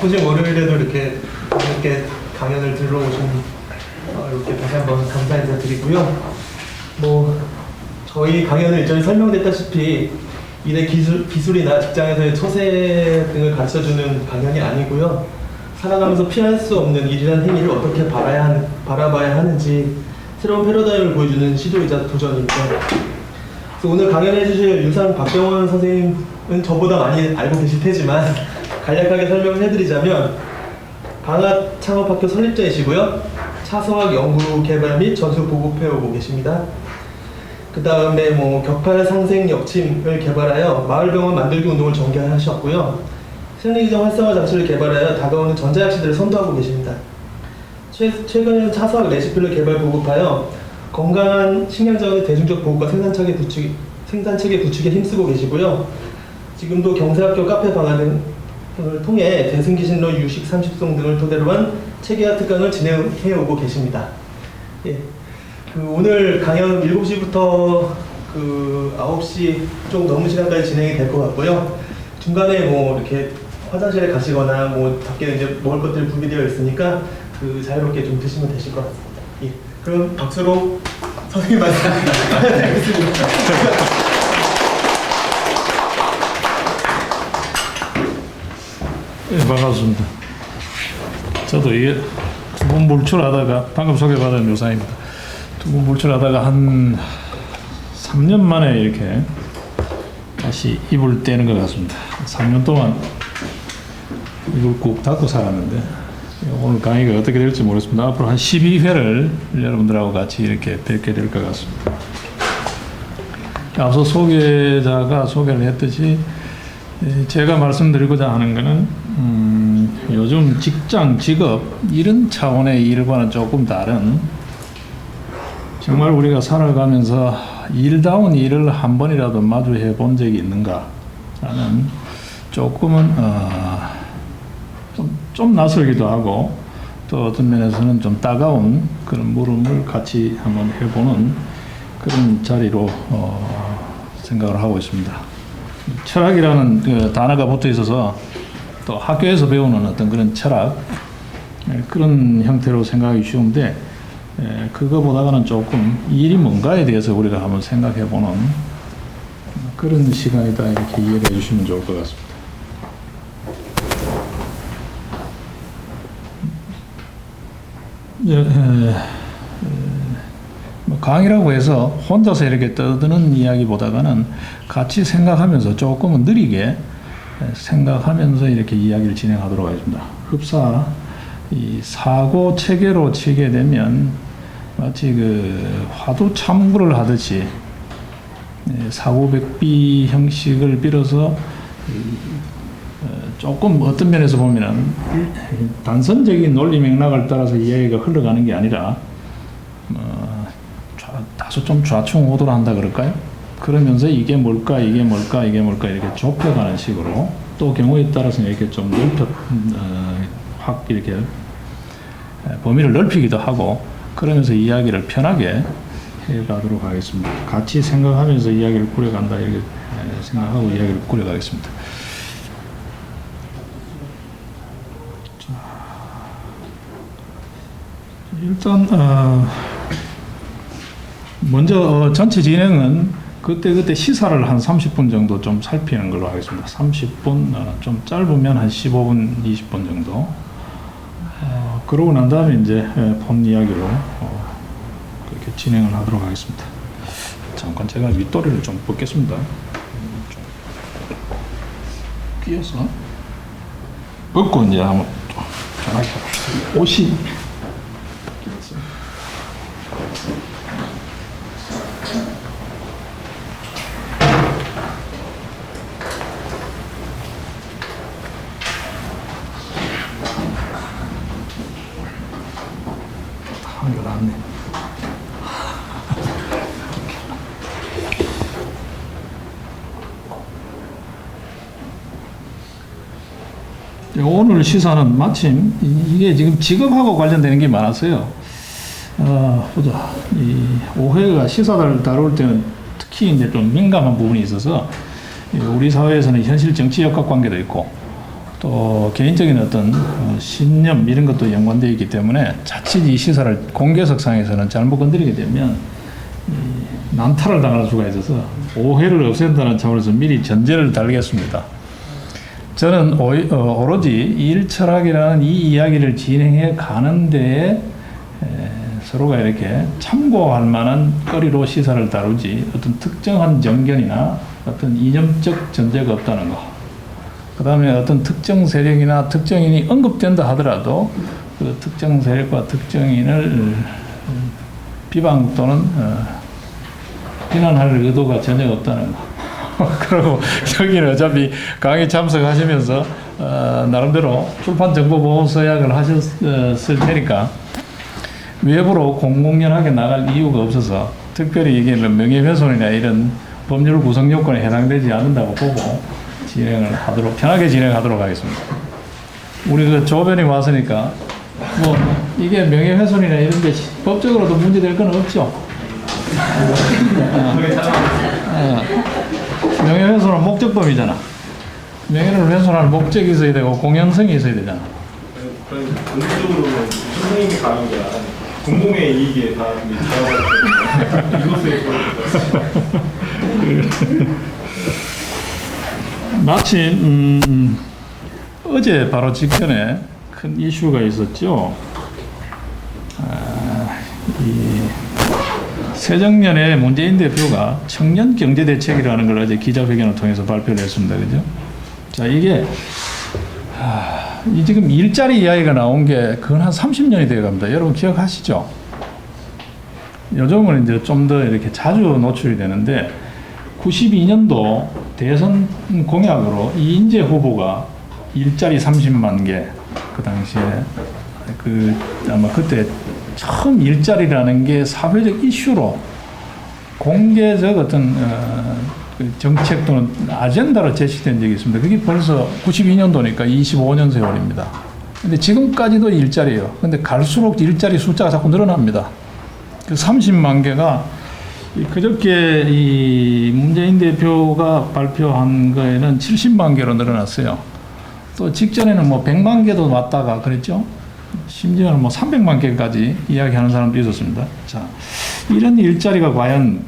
바쁘신 월요일에도 이렇게 강연을 들어오신 이렇게 다시 한번 감사 인사드리고요. 저희 강연은 일전에 설명됐다시피 일의 기술이나 직장에서의 처세 등을 가르쳐주는 강연이 아니고요. 살아가면서 피할 수 없는 일이라는 행위를 어떻게 바라봐야 하는지 새로운 패러다임을 보여주는 시도이자 도전입니다. 그래서 오늘 강연해 주실 유상 박병원 선생님은 저보다 많이 알고 계실 테지만 간략하게 설명을 해드리자면 방앗창업학교 설립자이시고요. 차서학 연구 개발 및 전수 보급해오고 계십니다. 그 다음에 격팔 상생 역침을 개발하여 마을병원 만들기 운동을 전개하셨고요. 생리기정 활성화 장치를 개발하여 다가오는 전자약시들을 선도하고 계십니다. 최근에는 차서학 레시피를 개발 보급하여 건강한 식량자원의 대중적 보급과 생산체계 구축에 힘쓰고 계시고요. 지금도 경세학교 카페 방안 등을 통해 대승기신로 유식 30송 등을 토대로 한 체계화 특강을 진행해오고 계십니다. 예. 오늘 강연 7시부터 9시 좀 넘는 시간까지 진행이 될 것 같고요. 중간에 이렇게 화장실에 가시거나 밖에 이제 먹을 것들이 구비되어 있으니까 자유롭게 좀 드시면 되실 것 같습니다. 예. 그럼 박수로 선생님 말씀 드리겠습니다. 네, 반갑습니다. 저도 이게 두 번 몰출하다가 방금 소개받은 요사입니다. 두 번 몰출하다가 한 3년 만에 이렇게 다시 입을 떼는 것 같습니다. 3년 동안 입을 꾹 닫고 살았는데 오늘 강의가 어떻게 될지 모르겠습니다. 앞으로 한 12회를 여러분들하고 같이 이렇게 뵙게 될 것 같습니다. 앞서 소개자가 소개를 했듯이 제가 말씀드리고자 하는 것은 요즘 직장, 직업 이런 차원의 일과는 조금 다른 정말 우리가 살아가면서 일다운 일을 한 번이라도 마주해 본 적이 있는가 라는 조금은 좀 낯설기도 하고 또 어떤 면에서는 좀 따가운 그런 물음을 같이 한번 해보는 그런 자리로 생각을 하고 있습니다. 철학이라는 그 단어가 붙어 있어서 또 학교에서 배우는 어떤 그런 철학 그런 형태로 생각하기 쉬운데 그거보다는 조금 일이 뭔가에 대해서 우리가 한번 생각해보는 그런 시간이다 이렇게 이해를 해주시면 좋을 것 같습니다. 강의라고 해서 혼자서 이렇게 떠드는 이야기보다는 같이 생각하면서 조금은 느리게 생각하면서 이렇게 이야기를 진행하도록 하겠습니다. 흡사 이 사고 체계로 치게 되면 마치 화두 참구를 하듯이 사고백비 형식을 빌어서 조금 어떤 면에서 보면은 단선적인 논리 맥락을 따라서 이야기가 흘러가는 게 아니라 다소 좀 좌충우돌 한다 그럴까요? 그러면서 이게 뭘까 이렇게 좁혀가는 식으로 또 경우에 따라서는 이렇게 좀 확 이렇게 범위를 넓히기도 하고 그러면서 이야기를 편하게 해가도록 하겠습니다. 같이 생각하면서 이야기를 꾸려간다 이렇게 생각하고 이야기를 꾸려가겠습니다. 일단 먼저 전체 진행은 그때 시사를 한 30분 정도 좀 살피는 걸로 하겠습니다. 30분 좀 짧으면 한 15분 20분 정도 그러고 난 다음에 이제 본 이야기로 그렇게 진행을 하도록 하겠습니다. 잠깐 제가 윗도리를 좀 벗겠습니다. 끼어서 벗고 이제 한번 편하게 해봅시다. 옷이 한게 낫네. 오늘 시사는 마침 이게 지금 직업하고 관련되는 게 많았어요. 보자. 이 오해가 시사를 다룰 때는 특히 이제 좀 민감한 부분이 있어서 우리 사회에서는 현실 정치 역학 관계도 있고 또 개인적인 어떤 신념 이런 것도 연관되어 있기 때문에 자칫 이 시설을 공개석상에서는 잘못 건드리게 되면 난타를 당할 수가 있어서 오해를 없앤다는 차원에서 미리 전제를 달겠습니다. 저는 오로지 일철학이라는 이 이야기를 진행해 가는 데에 서로가 이렇게 참고할 만한 거리로 시사를 다루지 어떤 특정한 정견이나 어떤 이념적 전제가 없다는 거. 그 다음에 어떤 특정 세력이나 특정인이 언급된다 하더라도 그 특정 세력과 특정인을 비방 또는 비난할 의도가 전혀 없다는 거. 그리고 여기는 어차피 강의 참석하시면서 나름대로 출판 정보 보호 서약을 하셨을 테니까 외부로 공공연하게 나갈 이유가 없어서 특별히 이게 명예훼손이나 이런 법률 구성 요건에 해당되지 않는다고 보고 편하게 진행하도록 하겠습니다. 우리 그 조변이 왔으니까 뭐 이게 명예훼손이나 이런 게 법적으로도 문제될 건 없죠. 명예훼손은 목적범이잖아. 명예를 훼손할 목적이 있어야 되고 공연성이 있어야 되잖아. 본질적으로는 선생님이 가는 게 아니라 공공의 이익에 다 이것을 마침 어제 바로 직전에 큰 이슈가 있었죠. 이 새정년에 문재인 대표가 청년 경제 대책이라는 걸 어제 기자회견을 통해서 발표를 했습니다. 그죠? 자, 이게 지금 일자리 이야기가 나온 게 그건 한 30년이 되어 갑니다. 여러분 기억하시죠? 요즘은 이제 좀 더 이렇게 자주 노출이 되는데 92년도 대선 공약으로 이인재 후보가 일자리 30만 개, 그 당시에 아마 그때 처음 일자리라는 게 사회적 이슈로 공개적 어떤 정책 또는 아젠다로 제시된 적이 있습니다. 그게 벌써 92년도니까 25년 세월입니다. 근데 지금까지도 일자리예요. 근데 갈수록 일자리 숫자가 자꾸 늘어납니다. 그 30만 개가 그저께 이 문재인 대표가 발표한 거에는 70만 개로 늘어났어요. 또 직전에는 뭐 100만 개도 왔다가 그랬죠. 심지어는 뭐 300만 개까지 이야기하는 사람도 있었습니다. 자, 이런 일자리가 과연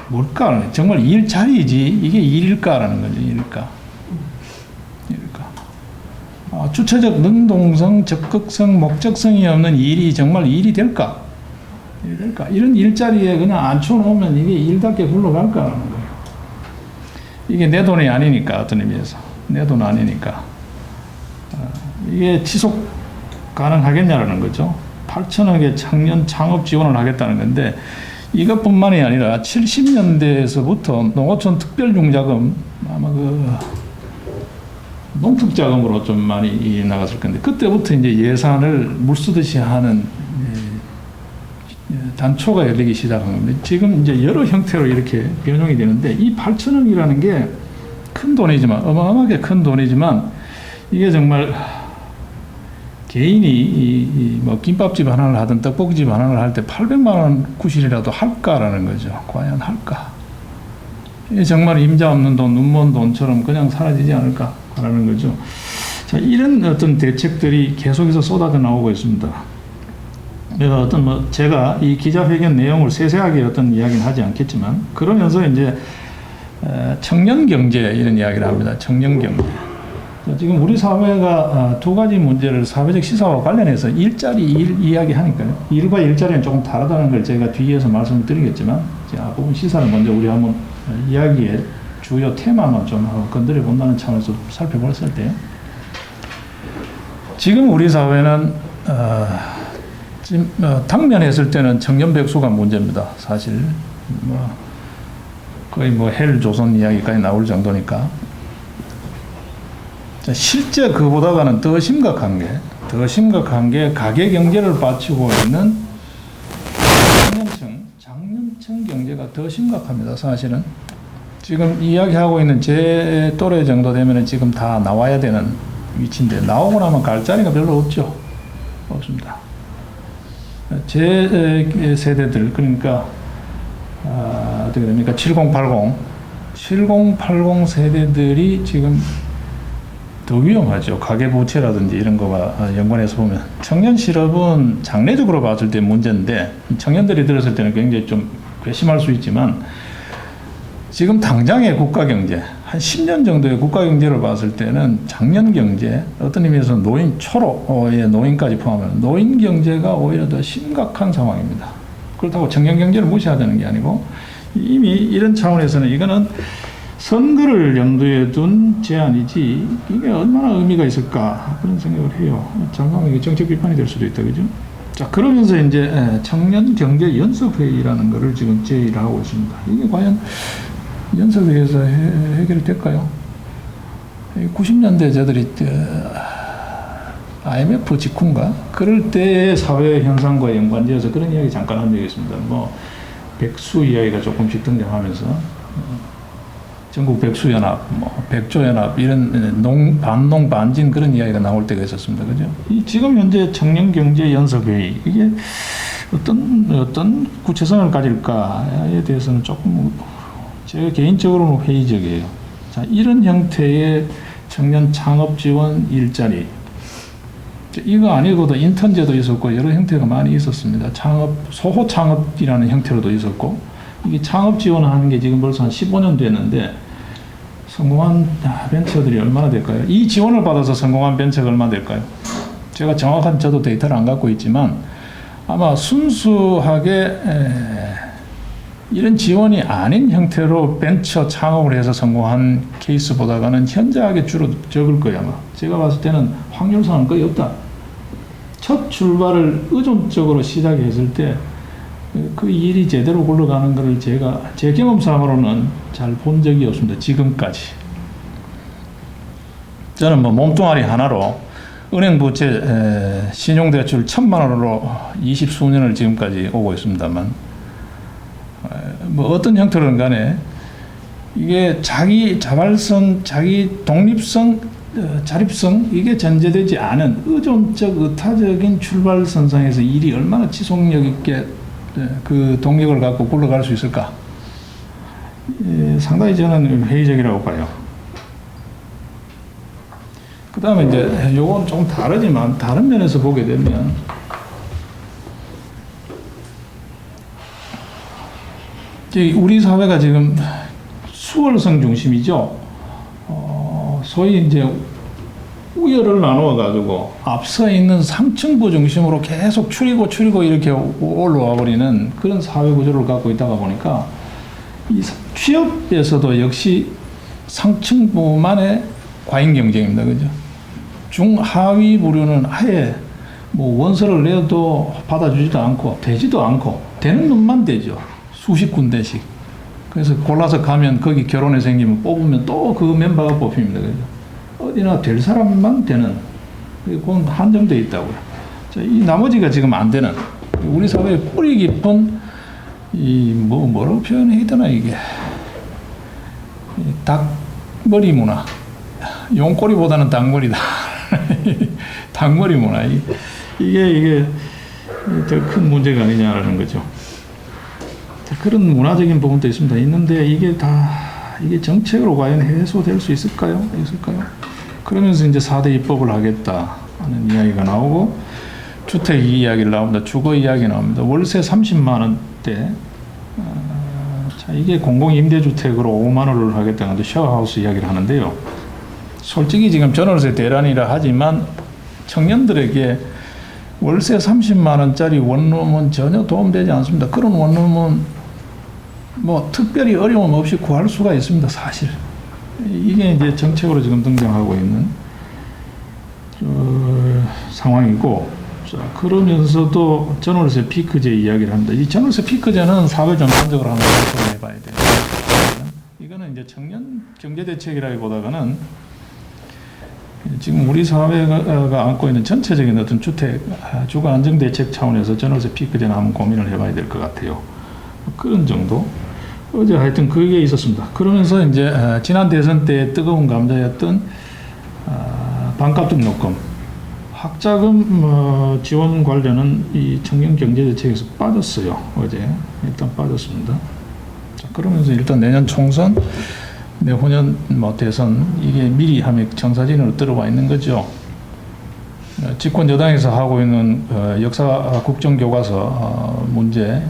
뭘까? 정말 일자리이지 이게 일일까라는 거죠. 일일까? 주체적 능동성, 적극성, 목적성이 없는 일이 정말 일이 될까? 이런 일자리에 그냥 앉혀놓으면 이게 일답게 굴러갈까라는 거예요. 이게 내 돈이 아니니까, 어떤 의미에서. 내 돈 아니니까. 이게 지속 가능하겠냐라는 거죠. 8천억의 청년 창업 지원을 하겠다는 건데 이것뿐만이 아니라 70년대에서부터 농어촌 특별융자금 아마 농특자금으로 좀 많이 나갔을 건데 그때부터 이제 예산을 물쓰듯이 하는 단초가 열리기 시작한 겁니다. 지금 이제 여러 형태로 이렇게 변형이 되는데 이 8천억이라는 게 큰 돈이지만 어마어마하게 큰 돈이지만 이게 정말 개인이 뭐 김밥집 하나를 하든 떡볶이집 하나를 할 때 800만 원 구실이라도 할까라는 거죠. 과연 할까? 이게 정말 임자 없는 돈, 눈먼 돈처럼 그냥 사라지지 않을까라는 거죠. 자, 이런 어떤 대책들이 계속해서 쏟아져 나오고 있습니다. 내가 제가 이 기자회견 내용을 세세하게 어떤 이야기는 하지 않겠지만 그러면서 이제 청년 경제 이런 이야기를 합니다. 청년 경제. 지금 우리 사회가 두 가지 문제를 사회적 시사와 관련해서 일자리 이야기 하니까요. 일과 일자리는 조금 다르다는 걸 제가 뒤에서 말씀을 드리겠지만 자, 부분 시사를 먼저 우리 한번 이야기의 주요 테마만 좀 건드려 본다는 차원에서 살펴봤을 때 지금 우리 사회는 지금 당면했을 때는 청년 백수가 문제입니다. 사실 거의 헬 조선 이야기까지 나올 정도니까. 실제 그보다는 더 심각한 게 가계 경제를 바치고 있는 장년층 경제가 더 심각합니다. 사실은 지금 이야기하고 있는 제 또래 정도 되면 지금 다 나와야 되는 위치인데 나오고 나면 갈 자리가 별로 없죠. 없습니다. 제 세대들 그러니까 어떻게 됩니까? 7080 세대들이 지금 더 위험하죠. 가계부채라든지 이런 거와 연관해서 보면 청년 실업은 장래적으로 봤을 때 문제인데 청년들이 들었을 때는 굉장히 좀 괘씸할 수 있지만 지금 당장의 국가경제 한 10년 정도의 국가경제를 봤을 때는 작년경제 어떤 의미에서 노인 초로의 노인까지 포함하면 노인경제가 오히려 더 심각한 상황입니다. 그렇다고 청년경제를 무시하자는 게 아니고 이미 이런 차원에서는 이거는 선거를 염두에 둔 제안이지 이게 얼마나 의미가 있을까 그런 생각을 해요. 잠깐만 이게 정책 비판이 될 수도 있다, 그죠? 자, 그러면서 이제 청년 경제 연석회의라는 거를 지금 제의를 하고 있습니다. 이게 과연 연석회의에서 해결될까요? 90년대 저들이 IMF 직후인가 그럴 때의 사회 현상과 연관되어서 그런 이야기 잠깐 한 적이 있습니다. 뭐 백수 이야기가 조금씩 등장하면서. 전국 백수연합, 뭐 백조연합 이런 반농 반진 그런 이야기가 나올 때가 있었습니다. 그죠? 지금 현재 청년경제연석회의 이게 어떤 구체성을 가질까에 대해서는 조금 제가 개인적으로는 회의적이에요. 자, 이런 형태의 청년 창업 지원 일자리 이거 아니고도 인턴제도 있었고 여러 형태가 많이 있었습니다. 소호 창업이라는 형태로도 있었고 이게 창업 지원하는 게 지금 벌써 한 15년 됐는데 성공한 벤처들이 얼마나 될까요? 이 지원을 받아서 성공한 벤처가 얼마나 될까요? 제가 정확한 저도 데이터를 안 갖고 있지만 아마 순수하게 이런 지원이 아닌 형태로 벤처 창업을 해서 성공한 케이스보다는 현저하게 적을 거예요. 아마 제가 봤을 때는 확률상은 거의 없다. 첫 출발을 의존적으로 시작했을 때 그 일이 제대로 굴러가는 것을 제가 제 경험상으로는 잘 본 적이 없습니다. 지금까지. 저는 뭐 몸뚱아리 하나로 은행 부채 신용대출 1,000만 원으로 20수년을 지금까지 오고 있습니다만 뭐 어떤 형태로든 간에 이게 자기 자발성, 자기 독립성, 자립성 이게 전제되지 않은 의존적, 의타적인 출발선상에서 일이 얼마나 지속력 있게 그 동력을 갖고 굴러갈 수 있을까? 상당히 저는 회의적이라고 봐요. 그 다음에 이제 요건 좀 다르지만 다른 면에서 보게 되면 우리 사회가 지금 수월성 중심이죠. 소위 이제 우열을 나누어 가지고 앞서 있는 상층부 중심으로 계속 추리고 이렇게 올라와 버리는 그런 사회 구조를 갖고 있다가 보니까 이 취업에서도 역시 상층부만의 과잉 경쟁입니다. 그죠? 중하위 부류는 아예 뭐 원서를 내도 받아주지도 않고 되지도 않고 되는 놈만 되죠. 수십 군데씩. 그래서 골라서 가면 거기 결혼이 생기면 뽑으면 또 그 멤버가 뽑힙니다. 그죠? 어디나 될 사람만 되는 그건 한정되어 있다고요. 자, 이 나머지가 지금 안 되는 우리 사회의 뿌리 깊은 이 뭐라고 표현해야 되나 이게 닭머리 문화 용꼬리보다는 닭머리다. 닭머리 문화 이게 더 큰 문제가 아니냐라는 거죠. 그런 문화적인 부분도 있는데 이게 정책으로 과연 해소될 수 있을까요? 그러면서 이제 4대 입법을 하겠다 하는 이야기가 나오고 주택 이야기를 나옵니다. 주거 이야기 나옵니다. 월세 30만 원대. 자, 이게 공공임대주택으로 5만 원을 하겠다는 쉐어하우스 이야기를 하는데요. 솔직히 지금 전월세 대란이라 하지만 청년들에게 월세 30만 원짜리 원룸은 전혀 도움되지 않습니다. 그런 원룸은 뭐 특별히 어려움 없이 구할 수가 있습니다. 사실 이게 이제 정책으로 지금 등장하고 있는 상황이고, 자, 그러면서도 전월세 피크제 이야기를 합니다. 이 전월세 피크제는 사회 전반적으로 한번 해봐야 돼요. 이거는 이제 청년 경제 대책이라기보다는 지금 우리 사회가 안고 있는 전체적인 어떤 주거 안정 대책 차원에서 전월세 피크제는 한번 고민을 해봐야 될 것 같아요. 그런 정도. 어제 하여튼 그게 있었습니다. 그러면서 이제 지난 대선 때 뜨거운 감자였던 반값 등록금, 학자금 지원 관련은 이 청년 경제 대책에서 빠졌어요. 어제 일단 빠졌습니다. 자, 그러면서 일단 내년 총선 내후년 뭐 대선 이게 미리 하면 청사진으로 들어와 있는 거죠. 집권 여당에서 하고 있는 역사 국정교과서 문제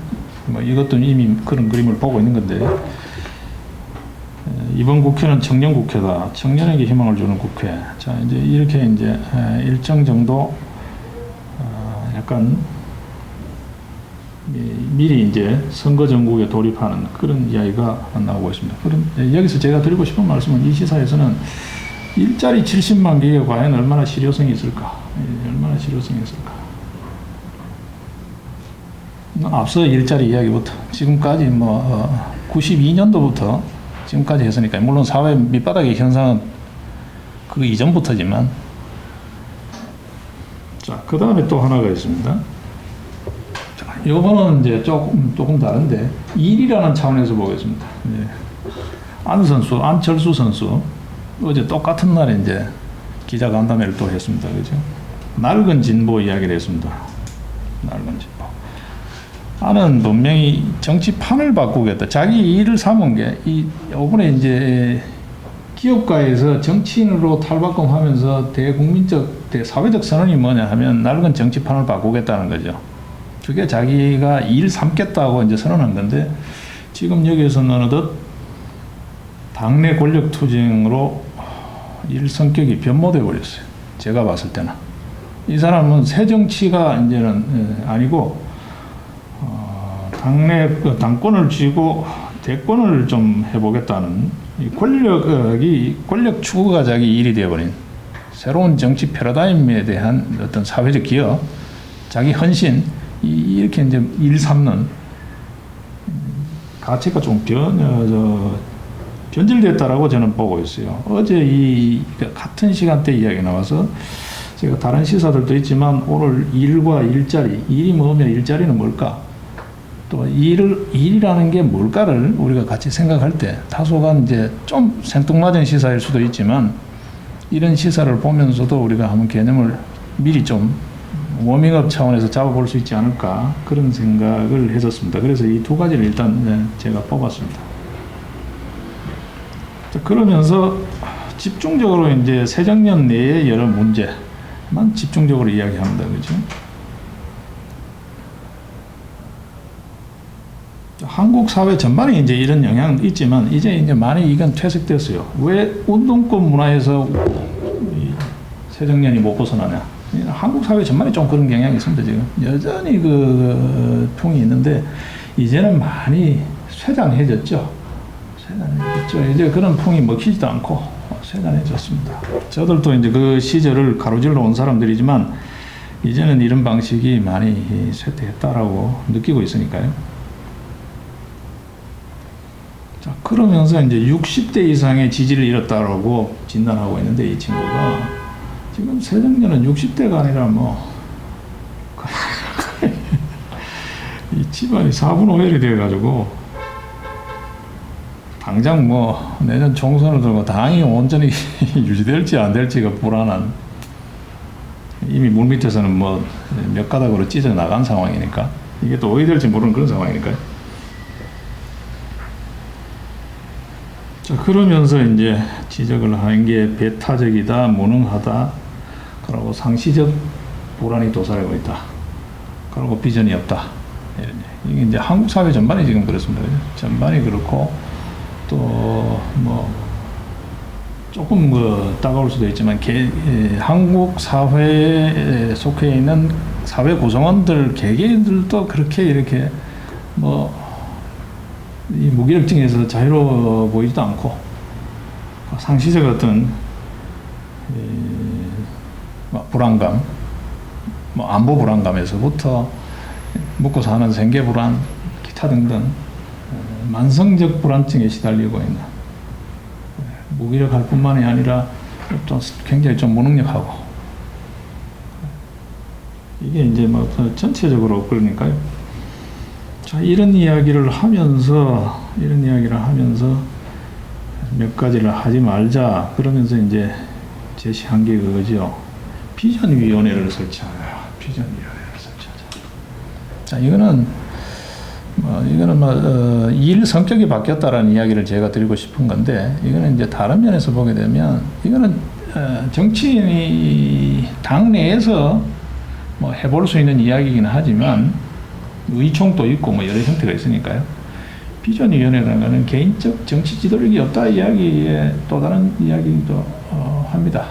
뭐 이것도 이미 그런 그림을 보고 있는 건데 이번 국회는 청년 국회다. 청년에게 희망을 주는 국회. 자 이제 이렇게 이제 일정 정도 약간 미리 이제 선거 전국에 돌입하는 그런 이야기가 나오고 있습니다. 그럼 여기서 제가 드리고 싶은 말씀은 이 시사에서는 일자리 70만 개가 과연 얼마나 실효성이 있을까? 얼마나 실효성이 있을까? 앞서 일자리 이야기부터 지금까지 뭐 92년도부터 지금까지 했으니까 물론 사회 밑바닥의 현상은 그 이전부터지만 자, 그 다음에 또 하나가 있습니다. 요거는 이제 조금 다른데 일이라는 차원에서 보겠습니다. 안철수 선수 어제 똑같은 날에 이제 기자간담회를 또 했습니다. 그죠? 낡은 진보 이야기를 했습니다. 낡은 진보. 안은 분명히 정치판을 바꾸겠다. 자기 일을 삼은 게 이번에 이제 기업가에서 정치인으로 탈바꿈하면서 대국민적, 대사회적 선언이 뭐냐 하면 낡은 정치판을 바꾸겠다는 거죠. 그게 자기가 일 삼겠다고 이제 선언한 건데 지금 여기에서는 어느덧 당내 권력 투쟁으로 일 성격이 변모돼 버렸어요. 제가 봤을 때는 이 사람은 새 정치가 이제는 아니고 당내 당권을 쥐고 대권을 좀 해보겠다는 이 권력 추구가 자기 일이 되어버린 새로운 정치 패러다임에 대한 어떤 사회적 기여, 자기 헌신 이렇게 이제 일 삼는 가치가 좀 변질됐다라고 저는 보고 있어요. 어제 이 같은 시간대 이야기 나와서 제가 다른 시사들도 있지만 오늘 일과 일자리, 일이 뭐면 일자리는 뭘까? 또 일이라는 게 뭘까를 우리가 같이 생각할 때 다소간 이제 좀 생뚱맞은 시사일 수도 있지만 이런 시사를 보면서도 우리가 한번 개념을 미리 좀 워밍업 차원에서 잡아볼 수 있지 않을까 그런 생각을 했었습니다. 그래서 이 두 가지를 일단 제가 뽑았습니다. 자, 그러면서 집중적으로 이제 새정년 내의 여러 문제만 집중적으로 이야기합니다. 그죠? 한국 사회 전반에 이제 이런 영향은 있지만 이제 많이 이건 퇴색됐어요. 왜 운동권 문화에서 새정년이 못 벗어나냐? 한국 사회 전반에 좀 그런 경향이 있습니다. 지금 여전히 그 풍이 있는데 이제는 많이 쇠잔해졌죠. 이제 그런 풍이 먹히지도 않고 쇠잔해졌습니다. 저들도 이제 그 시절을 가로질러 온 사람들이지만 이제는 이런 방식이 많이 쇠퇴했다라고 느끼고 있으니까요. 자, 그러면서 이제 60대 이상의 지지를 잃었다라고 진단하고 있는데 이 친구가 지금 새정년은 60대가 아니라 뭐 이 집안이 4분 5일이 돼가지고 당장 뭐 내년 총선을 들고 당이 온전히 유지될지 안 될지가 불안한 이미 물밑에서는 뭐 몇 가닥으로 찢어 나간 상황이니까 이게 또 어디 될지 모르는 그런 상황이니까요. 자, 그러면서 이제 지적을 하는 게 배타적이다, 무능하다, 그리고 상시적 불안이 도사리고 있다, 그리고 비전이 없다. 이게 이제 한국 사회 전반이 지금 그렇습니다. 전반이 그렇고 또 뭐 조금 따가울 수도 있지만 한국 사회에 속해 있는 사회 구성원들 개개인들도 그렇게 이렇게 이 무기력증에서 자유로워 보이지도 않고 상시적 어떤 불안감, 안보 불안감에서부터 먹고 사는 생계 불안, 기타 등등 만성적 불안증에 시달리고 있는 무기력할 뿐만이 아니라 또 굉장히 좀 무능력하고 이게 이제 전체적으로 그러니까요. 자, 이런 이야기를 하면서 몇 가지를 하지 말자 그러면서 이제 제시한 게 그거죠. 비전위원회를 설치하자. 비전위원회를 설치하자. 자, 이거는 이거는 일 성격이 바뀌었다라는 이야기를 제가 드리고 싶은 건데, 이거는 이제 다른 면에서 보게 되면 이거는 정치인이 당내에서 뭐 해볼 수 있는 이야기이긴 하지만 의총도 있고 뭐 여러 형태가 있으니까요. 비전위원회라는 것은 개인적 정치 지도력이 없다 이야기에 또 다른 이야기도 합니다.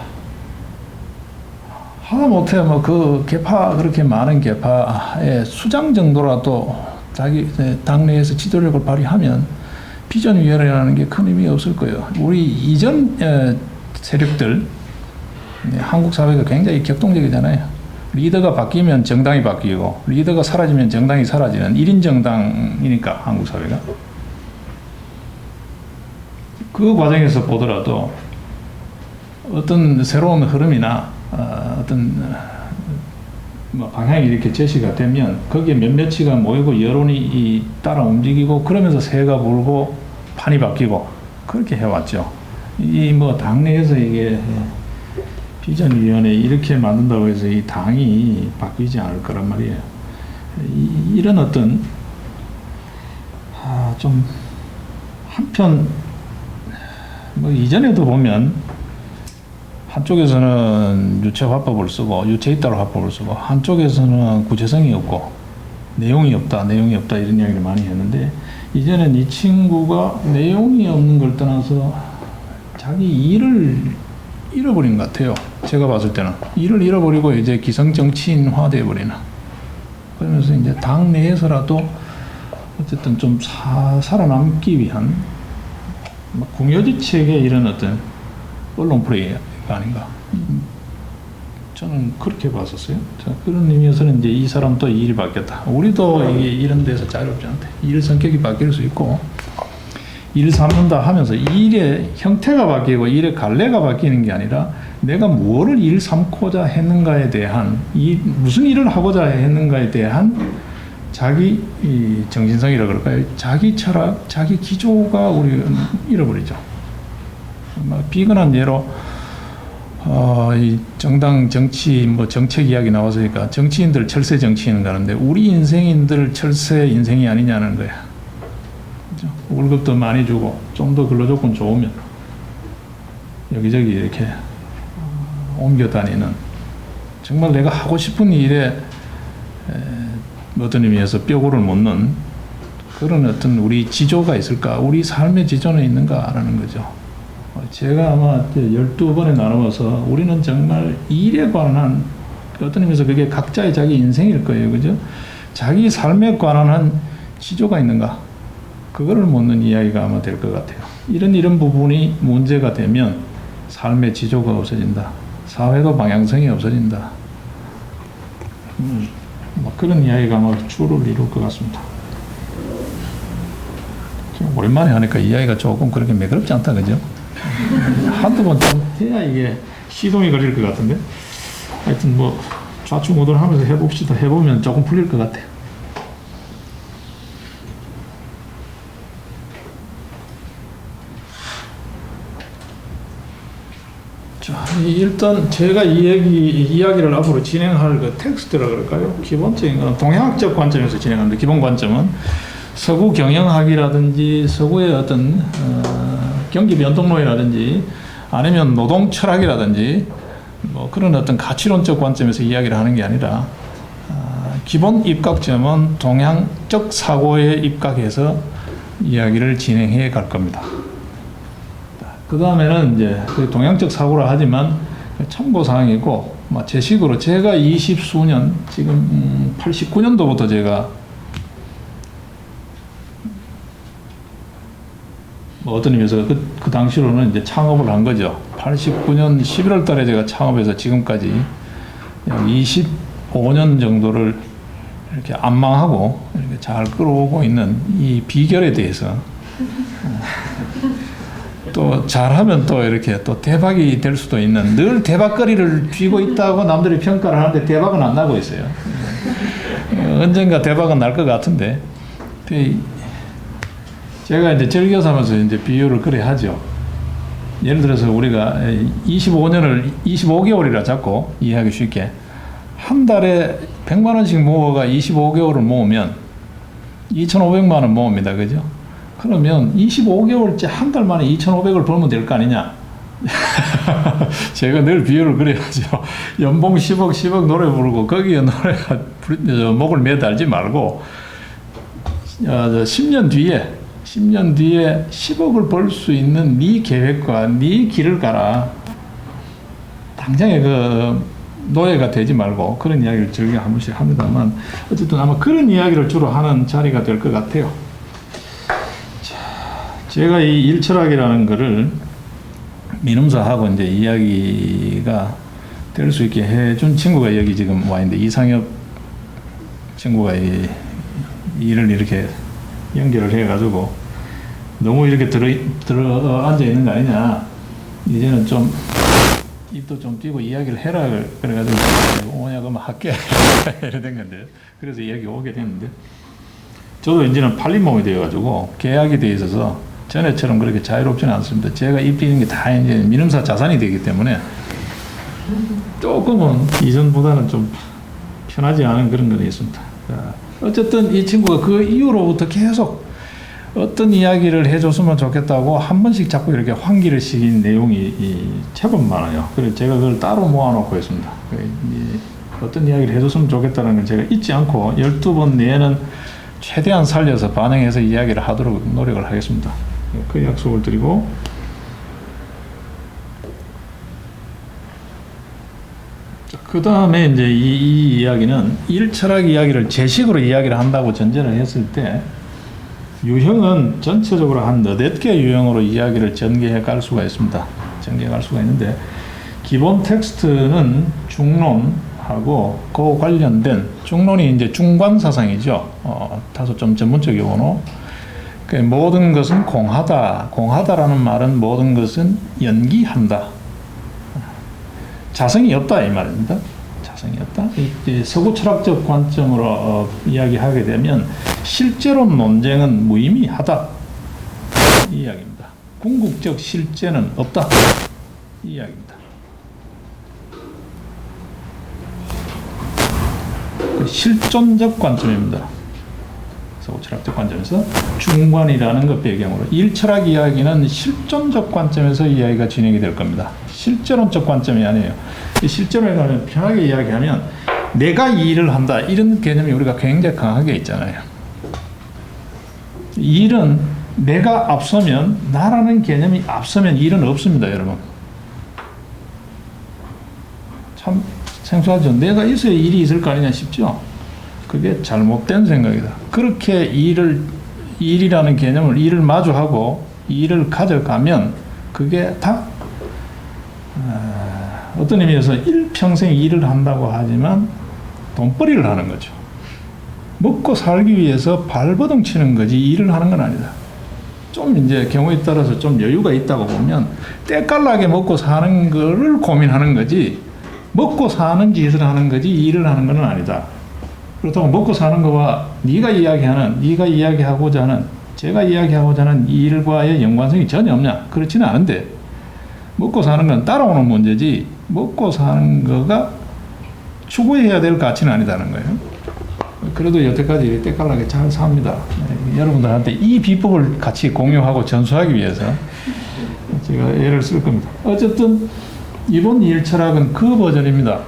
하다못해 뭐 그 개파, 그렇게 많은 개파의 수장 정도라도 자기 당내에서 지도력을 발휘하면 비전위원회라는 게 큰 의미 없을 거예요. 우리 이전 세력들, 한국 사회가 굉장히 격동적이잖아요. 리더가 바뀌면 정당이 바뀌고, 리더가 사라지면 정당이 사라지는 1인 정당이니까, 한국 사회가. 그 과정에서 보더라도 어떤 새로운 흐름이나 어떤 뭐 방향이 이렇게 제시가 되면 거기에 몇몇이가 모이고 여론이 따라 움직이고, 그러면서 새가 불고 판이 바뀌고 그렇게 해왔죠. 이 뭐 당내에서 이게 비전위원회 이렇게 만든다고 해서 이 당이 바뀌지 않을 거란 말이에요. 이런 어떤 좀 한편 뭐 이전에도 보면 한쪽에서는 유체화법을 쓰고 유체이따로 화법을 쓰고, 한쪽에서는 구체성이 없고 내용이 없다 이런 이야기를 많이 했는데, 이제는 이 친구가 내용이 없는 걸 떠나서 자기 일을 잃어버린 것 같아요. 제가 봤을 때는 일을 잃어버리고 이제 기성정치인화 되어버리는, 그러면서 이제 당 내에서라도 어쨌든 좀 살아남기 위한 궁여지책의 이런 어떤 언론 플레이가 아닌가, 저는 그렇게 봤었어요. 그런 의미에서는 이제 이 사람도 일이 바뀌었다. 우리도 이게 이런 데서 자유롭지 않대. 일 성격이 바뀔 수 있고, 일을 삼는다 하면서 일의 형태가 바뀌고 일의 갈래가 바뀌는 게 아니라 내가 무엇을 일 삼고자 했는가에 대한, 무슨 일을 하고자 했는가에 대한 자기 정신성이라 그럴까요? 자기 철학, 자기 기조가 우리 잃어버리죠. 비근한 예로 이 정당 정치 뭐 정책 이야기 나와서니까 정치인들 철새 정치인 가는데, 우리 인생인들 철새 인생이 아니냐는 거야. 그죠? 월급도 많이 주고 좀 더 근로조건 좋으면 여기저기 이렇게 옮겨 다니는, 정말 내가 하고 싶은 일에 어떤 의미에서 뼈골을 묻는 그런 어떤 우리 지조가 있을까? 우리 삶의 지조는 있는가라는 거죠. 제가 아마 12번에 나누어서 우리는 정말 일에 관한, 어떤 의미에서 그게 각자의 자기 인생일 거예요. 그죠? 자기 삶에 관한 한 지조가 있는가? 그거를 묻는 이야기가 아마 될 것 같아요. 이런 부분이 문제가 되면 삶의 지조가 없어진다. 사회도 방향성이 없어진다. 뭐 그런 이야기가 아마 주를 이룰 것 같습니다. 오랜만에 하니까 이야기가 조금 그렇게 매끄럽지 않다, 그죠? 한두 번 좀 해야 이게 시동이 걸릴 것 같은데, 하여튼 뭐 좌충우돌하면서 해봅시다. 해보면 조금 풀릴 것 같아요. 자, 일단 제가 이야기를 앞으로 진행할 그 텍스트라 그럴까요? 기본적인 건 동양학적 관점에서 진행하는데, 기본 관점은 서구 경영학이라든지 서구의 어떤 경기 변동론이라든지 아니면 노동 철학이라든지 뭐 그런 어떤 가치론적 관점에서 이야기를 하는 게 아니라, 기본 입각점은 동양적 사고에 입각해서 이야기를 진행해 갈 겁니다. 그 다음에는 이제 그 동양적 사고라 하지만 참고 사항이고, 제 식으로 제가 20수년, 지금 89년도부터 제가 뭐 어떤 의미에서 그 당시로는 이제 창업을 한 거죠. 89년 11월 달에 제가 창업해서 지금까지 약 25년 정도를 이렇게 안 망하고 이렇게 잘 끌어오고 있는 이 비결에 대해서, 또 잘하면 또 이렇게 또 대박이 될 수도 있는, 늘 대박거리를 쥐고 있다고 남들이 평가를 하는데 대박은 안 나고 있어요. 언젠가 대박은 날 것 같은데, 제가 이제 즐겨서 하면서 이제 비유를 그래 하죠. 예를 들어서 우리가 25년을 25개월이라 잡고 이해하기 쉽게, 한 달에 100만 원씩 모아가 25개월을 모으면 2,500만 원 모읍니다. 그죠? 그러면 25개월째 한 달 만에 2,500을 벌면 될 거 아니냐? 제가 늘 비유를 그래가지고 연봉 10억 노래 부르고 거기에 노래가 목을 매달지 말고 10년 뒤에 10억을 벌 수 있는 네 계획과 네 길을 가라. 당장에 그 노예가 되지 말고 그런 이야기를 즐겨 한 번씩 합니다만 어쨌든 아마 그런 이야기를 주로 하는 자리가 될 것 같아요. 자, 제가 이 일철학이라는 거를 민음사하고 이제 이야기가 될 수 있게 해준 친구가 여기 지금 와 있는데 이상엽 친구가 이 일을 이렇게 연결을 해가지고 너무 이렇게 들어 앉아 있는 거 아니냐. 이제는 좀 입도 좀 띄고 이야기를 해라. 그래가지고 오냐 그러면 할게. 이래 된 건데. 그래서 이야기 오게 됐는데 저도 이제는 팔린 몸이 되어가지고 계약이 돼 있어서 전에처럼 그렇게 자유롭지는 않습니다. 제가 입히는 게 다 이제 민음사 자산이 되기 때문에 조금은 이전보다는 좀 편하지 않은 그런 건 있습니다. 자, 어쨌든 이 친구가 그 이후로부터 계속 어떤 이야기를 해줬으면 좋겠다고 한 번씩 자꾸 이렇게 환기를 시킨 내용이 제법 많아요. 그래서 제가 그걸 따로 모아놓고 있습니다. 어떤 이야기를 해줬으면 좋겠다는 걸 제가 잊지 않고 12번 내에는 최대한 살려서 반영해서 이야기를 하도록 노력을 하겠습니다. 그 약속을 드리고 그 다음에 이제 이 이야기는 일철학 이야기를 제식으로 이야기를 한다고 전제를 했을 때 유형은 전체적으로 한 8개 유형으로 이야기를 전개해 갈 수가 있습니다. 전개해 갈 수가 있는데 기본 텍스트는 중론하고 그 관련된 중론이 이제 중관사상이죠. 다소 좀 전문적 용어로 모든 것은 공하다. 공하다라는 말은 모든 것은 연기한다. 자성이 없다 이 말입니다. 자성이 없다. 서구 철학적 관점으로 이야기하게 되면 실제로 논쟁은 무의미하다 이 이야기입니다. 궁극적 실제는 없다 이 이야기입니다. 실존적 관점입니다. 서구 철학적 관점에서 중관이라는 것 배경으로 일철학 이야기는 실존적 관점에서 이야기가 진행이 될 겁니다. 실제론적 관점이 아니에요. 실제론에 가면 편하게 이야기하면 내가 이 일을 한다 이런 개념이 우리가 굉장히 강하게 있잖아요. 일은 내가 앞서면 나라는 개념이 앞서면 일은 없습니다. 여러분 참 생소하죠. 내가 있어야 일이 있을 거 아니냐 싶죠. 그게 잘못된 생각이다. 그렇게 일이라는 개념을 일을 마주하고 일을 가져가면 그게 다 어떤 의미에서 일평생 일을 한다고 하지만 돈벌이를 하는 거죠. 먹고 살기 위해서 발버둥 치는 거지 일을 하는 건 아니다. 좀 이제 경우에 따라서 좀 여유가 있다고 보면 때깔나게 먹고 사는 거를 고민하는 거지 먹고 사는 짓을 하는 거지 일을 하는 건 아니다. 그렇다고 먹고 사는 거와 네가 이야기하고자 하는 제가 이야기하고자 하는 일과의 연관성이 전혀 없냐? 그렇지는 않은데 먹고 사는 건 따라오는 문제지 먹고 사는 거가 추구해야 될 가치는 아니다는 거예요. 그래도 여태까지 때깔나게 잘 삽니다. 여러분들한테 이 비법을 같이 공유하고 전수하기 위해서 제가 애를 쓸 겁니다. 어쨌든 이번 일철학은 그 버전입니다.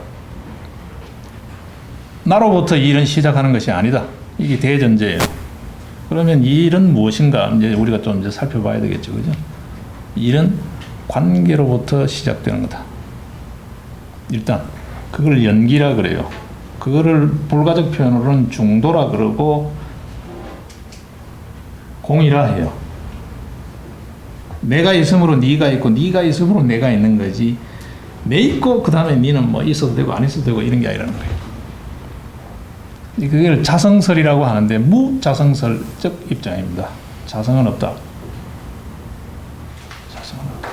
나로부터 일은 시작하는 것이 아니다. 이게 대전제예요. 그러면 이 일은 무엇인가? 이제 우리가 좀 이제 살펴봐야 되겠죠, 그죠? 일은 관계로부터 시작되는 거다. 일단 그걸 연기라 그래요. 그거를 불가적 표현으로는 중도라 그러고 공이라 해요. 내가 있으므로 네가 있고 네가 있으므로 내가 있는 거지. 내 있고 그 다음에 네는 뭐 있어도 되고 안 있어도 되고 이런 게 아니라는 거예요. 그걸 자성설이라고 하는데 무자성설적 입장입니다. 자성은 없다. 자성은 없다.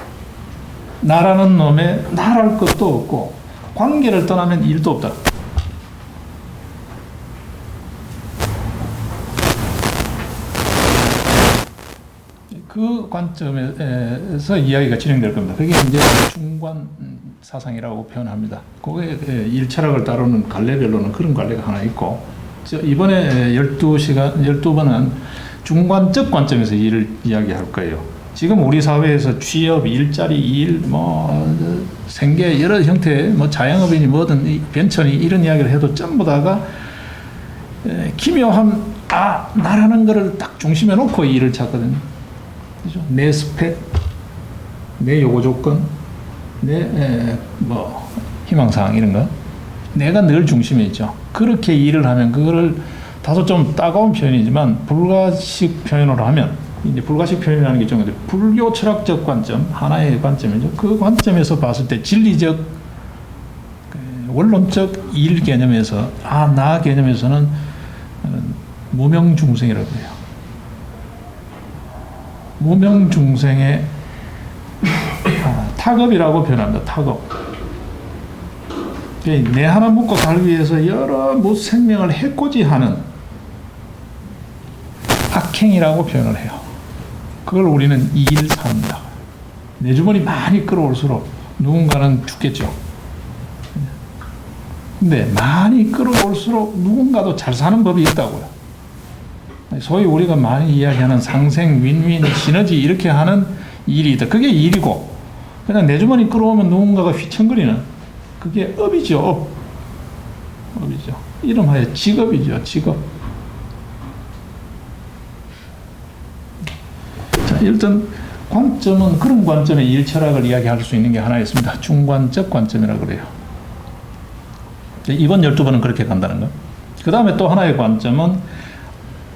나라는 놈에 나랄 것도 없고 관계를 떠나면 일도 없다. 그 관점에서 이야기가 진행될 겁니다. 그게 이제 중관 사상이라고 표현합니다. 그게 일철학을 다루는 갈래별로는 그런 갈래가 하나 있고 이번에 12번은 중간적 관점에서 일을 이야기할 거예요. 지금 우리 사회에서 취업, 일자리, 일, 생계 여러 형태, 자영업이니 뭐든 변천이 이런 이야기를 해도 전부 다가 기묘한 나라는 거를 딱 중심에 놓고 일을 찾거든요. 그죠? 내 스펙, 내 요구 조건, 내 희망사항 이런 거. 내가 늘 중심에 있죠. 그렇게 일을 하면 그거를 다소 좀 따가운 표현이지만 불가식 표현으로 하면 이제 불가식 표현이라는 게 좀 불교 철학적 관점 하나의 관점이죠. 그 관점에서 봤을 때 진리적 원론적 일 개념에서 나 개념에서는 무명중생이라고 해요. 무명중생의 탁업이라고 표현합니다. 탁업. 내 하나 묵고 살기 위해서 여러 생명을 해코지하는 악행이라고 표현을 해요. 그걸 우리는 이일사입니다. 내 주머니 많이 끌어올수록 누군가는 죽겠죠. 근데 많이 끌어올수록 누군가도 잘 사는 법이 있다고요. 소위 우리가 많이 이야기하는 상생, 윈윈, 시너지 이렇게 하는 일이 있다. 그게 일이고 그냥 내 주머니 끌어오면 누군가가 휘청거리는 그게 업이죠. 업이죠. 이름하여 직업이죠. 직업. 자, 일단 관점은 그런 관점의 일철학을 이야기할 수 있는 게 하나 있습니다. 중관적 관점이라고 그래요. 이번 12번은 그렇게 간다는 거. 그 다음에 또 하나의 관점은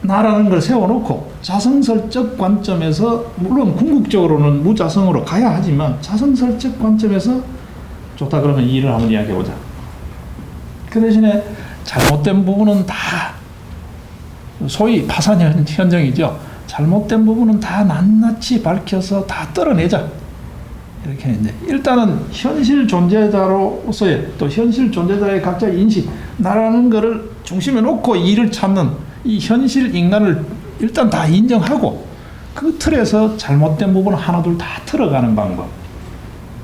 나라는 걸 세워놓고 자성설적 관점에서 물론 궁극적으로는 무자성으로 가야 하지만 자성설적 관점에서 좋다 그러면 이 일을 한번 이야기해보자. 그 대신에 잘못된 부분은 다 소위 파산 현정이죠. 잘못된 부분은 다 낱낱이 밝혀서 다 떨어내자. 이렇게 이제 일단은 현실 존재자로서의 또 현실 존재자의 각자의 인식 나라는 거를 중심에 놓고 일을 찾는 이 현실 인간을 일단 다 인정하고 그 틀에서 잘못된 부분을 하나둘 다 틀어가는 방법.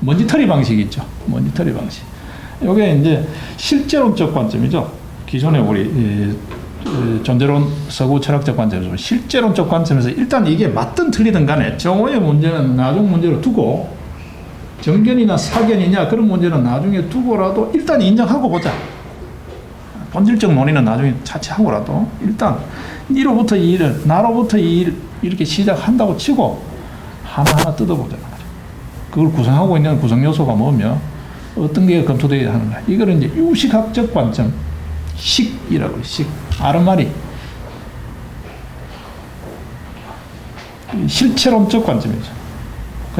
먼지털이 방식이 있죠. 먼지털이 방식. 이게 이제 실제론적 관점이죠. 기존의 우리 존재론 서구 철학적 관점에서 실제론적 관점에서 일단 이게 맞든 틀리든 간에 정오의 문제는 나중 문제로 두고 정견이나 사견이냐 그런 문제는 나중에 두고라도 일단 인정하고 보자. 본질적 논의는 나중에 차치하고라도 일단 니로부터 이 일을 나로부터 이 일 이렇게 시작한다고 치고 하나하나 뜯어보자. 그걸 구성하고 있는 구성 요소가 뭐며 어떤 게 검토되어야 하는가. 이거는 이제 유식학적 관점, 식이라고 해요. 식. 아르마리. 실체론적 관점이죠.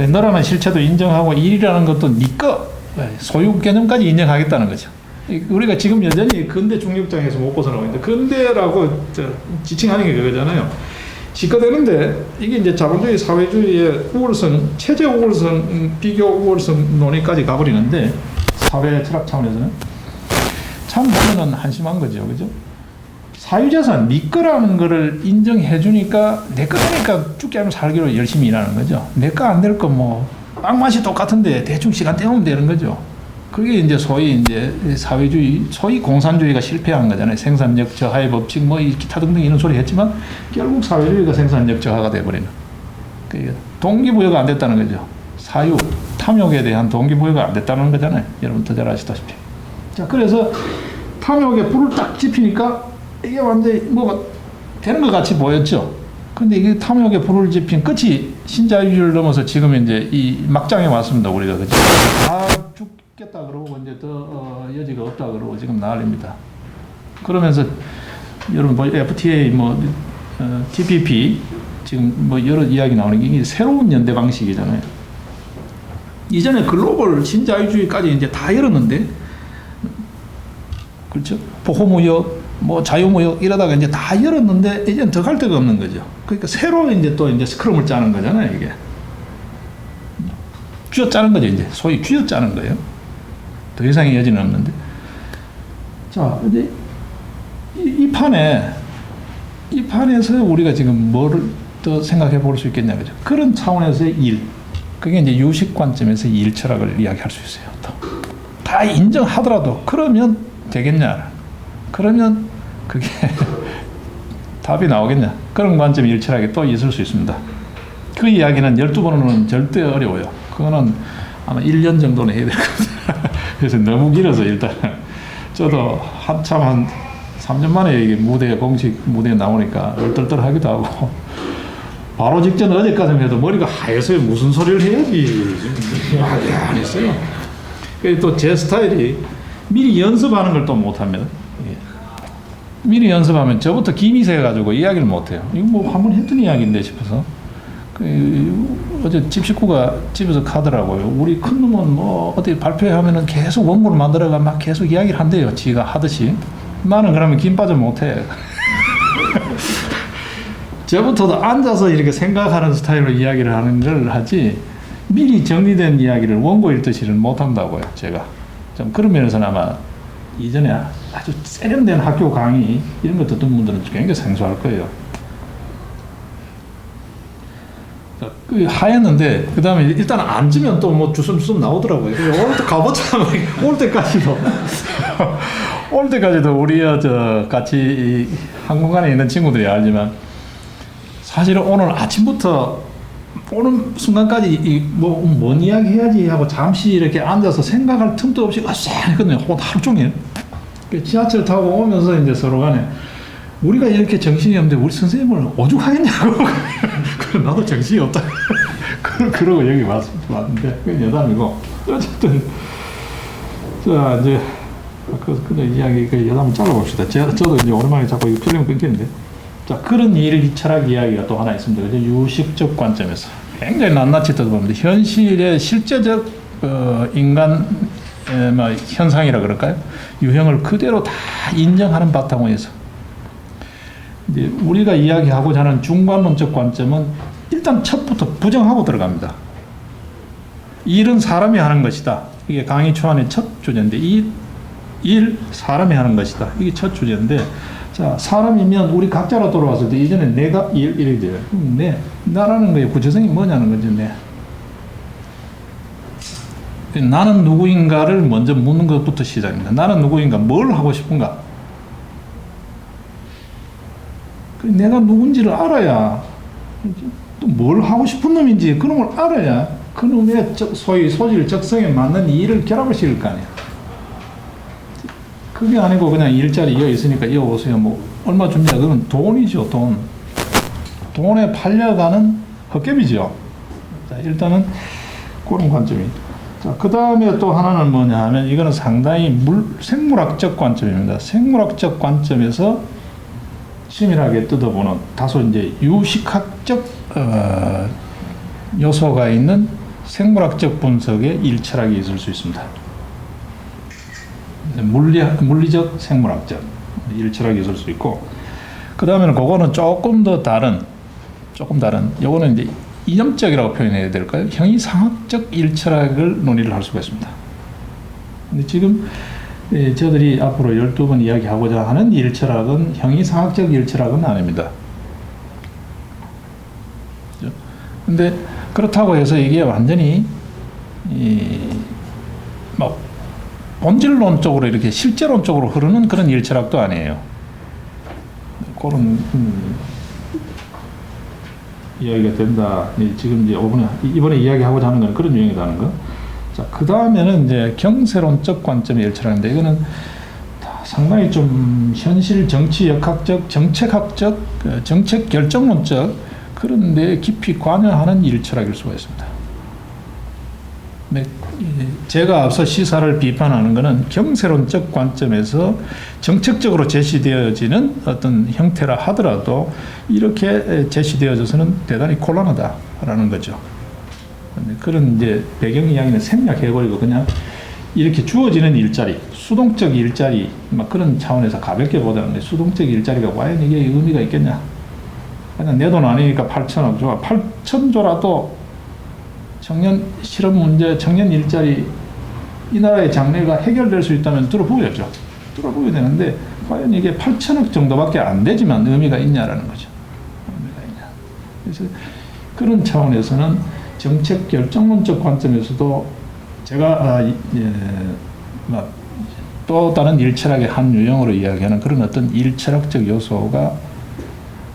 너라는 실체도 인정하고 일이라는 것도 네 거, 소유 개념까지 인정하겠다는 거죠. 우리가 지금 여전히 근대 중립장에서 못 벗어나고 있는데 근대라고 지칭하는 게 그거잖아요. 직거되는데 이게 이제 자본주의 사회주의의 우월성, 체제 우월성, 비교 우월성 논의까지 가버리는데 사회 철학 차원에서는 참 보면은 한심한 거죠, 그죠? 사유재산, 네 거라는 거를 인정해 주니까 내 거니까 죽게 하면 살기로 열심히 일하는 거죠. 내 거 안 될 거 빵맛이 똑같은데 대충 시간 때우면 되는 거죠. 그게 이제 소위 이제 사회주의, 소위 공산주의가 실패한 거잖아요. 생산력 저하의 법칙 기타 등등 이런 소리 했지만 결국 사회주의가 생산력 저하가 돼버리는. 동기부여가 안 됐다는 거죠. 사유, 탐욕에 대한 동기부여가 안 됐다는 거잖아요. 여러분 더 잘 아시다시피. 자, 그래서 탐욕에 불을 딱 지피니까 이게 완전히 되는 것 같이 보였죠. 근데 이게 탐욕에 불을 지핀 끝이 신자유주의를 넘어서 지금 이제 이 막장에 왔습니다. 우리가 그죠? 다 죽겠다 그러고 이제 더 여지가 없다 그러고 지금 난립니다. 그러면서 여러분 FTA TPP 지금 여러 이야기 나오는 게 이게 새로운 연대 방식이잖아요. 이전에 글로벌 신자유주의까지 이제 다 열었는데, 그렇죠? 보호무역, 자유무역 이러다가 이제 다 열었는데 이제는 더 갈 데가 없는 거죠. 그러니까 새로 이제 스크럼을 짜는 거잖아요. 이게 쥐어 짜는 거죠. 이제 소위 쥐어 짜는 거예요. 더 이상의 여지는 없는데. 자, 이제 이 판에서 우리가 지금 뭐를 더 생각해 볼 수 있겠냐, 그죠? 그런 차원에서의 일. 그게 이제 유식 관점에서 일 철학을 이야기할 수 있어요. 다 인정하더라도 그러면 되겠냐? 그러면 그게 답이 나오겠냐? 그런 관점이 일치하게 또 있을 수 있습니다. 그 이야기는 12번은 절대 어려워요. 그거는 아마 1년 정도는 해야 될 겁니다. 그래서 너무 길어서 일단 저도 한참 한 3년 만에 이게 공식 무대에 나오니까 얼떨떨하기도 하고 바로 직전 어제까지만 해도 머리가 하얘서 무슨 소리를 해야지 안 했어요. 또 제 스타일이 미리 연습하는 걸 또 못합니다. 미리 연습하면 저부터 김이 새가지고 이야기를 못해요. 이거 뭐 한번 했던 이야기인데 싶어서 어제 집 식구가 집에서 가더라고요. 우리 큰 놈은 뭐 어디 발표하면은 계속 원고를 만들어가 막 계속 이야기를 한대요. 지가 하듯이. 나는 그러면 김 빠져 못해. 저부터도 앉아서 이렇게 생각하는 스타일로 이야기를 하는 걸 하지 미리 정리된 이야기를 원고 읽듯이는 못한다고요. 제가 좀 그런 면에서는 아마 이전에 아주 세련된 학교 강의 이런 거 듣던 분들은 굉장히 생소할 거예요. 그 하였는데 그 다음에 일단 앉으면 또 뭐 주섬주섬 나오더라고요. 오늘 또 가보자. 올 때까지도 올 때까지도 우리 저 같이 항공관에 있는 친구들이 알지만 사실은 오늘 아침부터 오는 순간까지 뭔 이야기 해야지 하고 잠시 이렇게 앉아서 생각할 틈도 없이 했거든요. 하루 종일. 지하철 타고 오면서 이제 서로 간에 우리가 이렇게 정신이 없는데 우리 선생님을 오죽하겠냐고. 그래 나도 정신이 없다. 그러고 여기 왔는데 그 여담이고 어쨌든 자 이제 그 이야기 그 여담을 잘라봅시다. 저도 이제 오랜만에 자꾸 이거 필름 끊기는데 자 그런 철학 이야기가 또 하나 있습니다. 그죠? 유식적 관점에서 굉장히 낱낱이 뜯어봅니다. 현실의 실제적 인간 뭐 현상이라 그럴까요? 유형을 그대로 다 인정하는 바탕에서 이제 우리가 이야기하고자 하는 중관론적 관점은 일단 첫부터 부정하고 들어갑니다. 일은 사람이 하는 것이다. 이게 강의 초안의 첫 주제인데 일 사람이 하는 것이다. 이게 첫 주제인데 자 사람이면 우리 각자로 돌아왔을 때 이전에 내가 이렇게 돼요. 나라는 거에 구체성이 뭐냐는 거지. 나는 누구인가를 먼저 묻는 것부터 시작입니다. 나는 누구인가, 뭘 하고 싶은가. 내가 누군지를 알아야 또 뭘 하고 싶은 놈인지 그런 걸 알아야 그 놈의 소위 소질 적성에 맞는 일을 결합을 시킬 거 아니야. 그게 아니고 그냥 일자리 이어 있으니까 이어 오세요. 뭐 얼마 줍니다. 그건 돈이죠, 돈. 돈에 팔려가는 헛개비죠. 자, 일단은 그런 관점이. 자, 그 다음에 또 하나는 뭐냐 하면 이거는 상당히 생물학적 관점입니다. 생물학적 관점에서 치밀하게 뜯어보는 다소 이제 유식학적 요소가 있는 생물학적 분석의 일철학이 있을 수 있습니다. 물리적 생물학적 일철학이 있을 수 있고 그 다음에는 그거는 조금 다른 요거는 이제 이념적이라고 표현해야 될까요? 형이상학적 일철학을 논의를 할 수가 있습니다. 근데 지금 저들이 앞으로 12번 이야기하고자 하는 일철학은 형이상학적 일철학은 아닙니다. 근데 그렇다고 해서 이게 완전히 막 본질론적으로 이렇게 실제론적으로 흐르는 그런 일철학도 아니에요. 그런 이야기가 된다. 지금 이제 이번에 이야기하고자 하는 건 그런 유형이라는 거. 자, 그 다음에는 이제 경세론적 관점의 일철학인데 이거는 상당히 좀 현실 정치 역학적, 정책학적, 정책 결정론적 그런 데 깊이 관여하는 일철학일 수가 있습니다. 근데 제가 앞서 시사를 비판하는 것은 경세론적 관점에서 정책적으로 제시되어지는 어떤 형태라 하더라도 이렇게 제시되어져서는 대단히 곤란하다라는 거죠. 그런 이제 배경 이야기는 생략해버리고 그냥 이렇게 주어지는 일자리, 수동적 일자리, 막 그런 차원에서 가볍게 보자는데 수동적 일자리가 과연 이게 의미가 있겠냐? 그냥 내 돈 아니니까 8천억 줘. 8천 줘라도 청년 실업 문제, 청년 일자리 이 나라의 장래가 해결될 수 있다면 들어보여야죠. 들어보여야 되는데 과연 이게 8천억 정도밖에 안 되지만 의미가 있냐라는 거죠. 의미가 있냐. 그래서 그런 차원에서는 정책 결정론적 관점에서도 제가 막 또 다른 일철학의 한 유형으로 이야기하는 그런 어떤 일철학적 요소가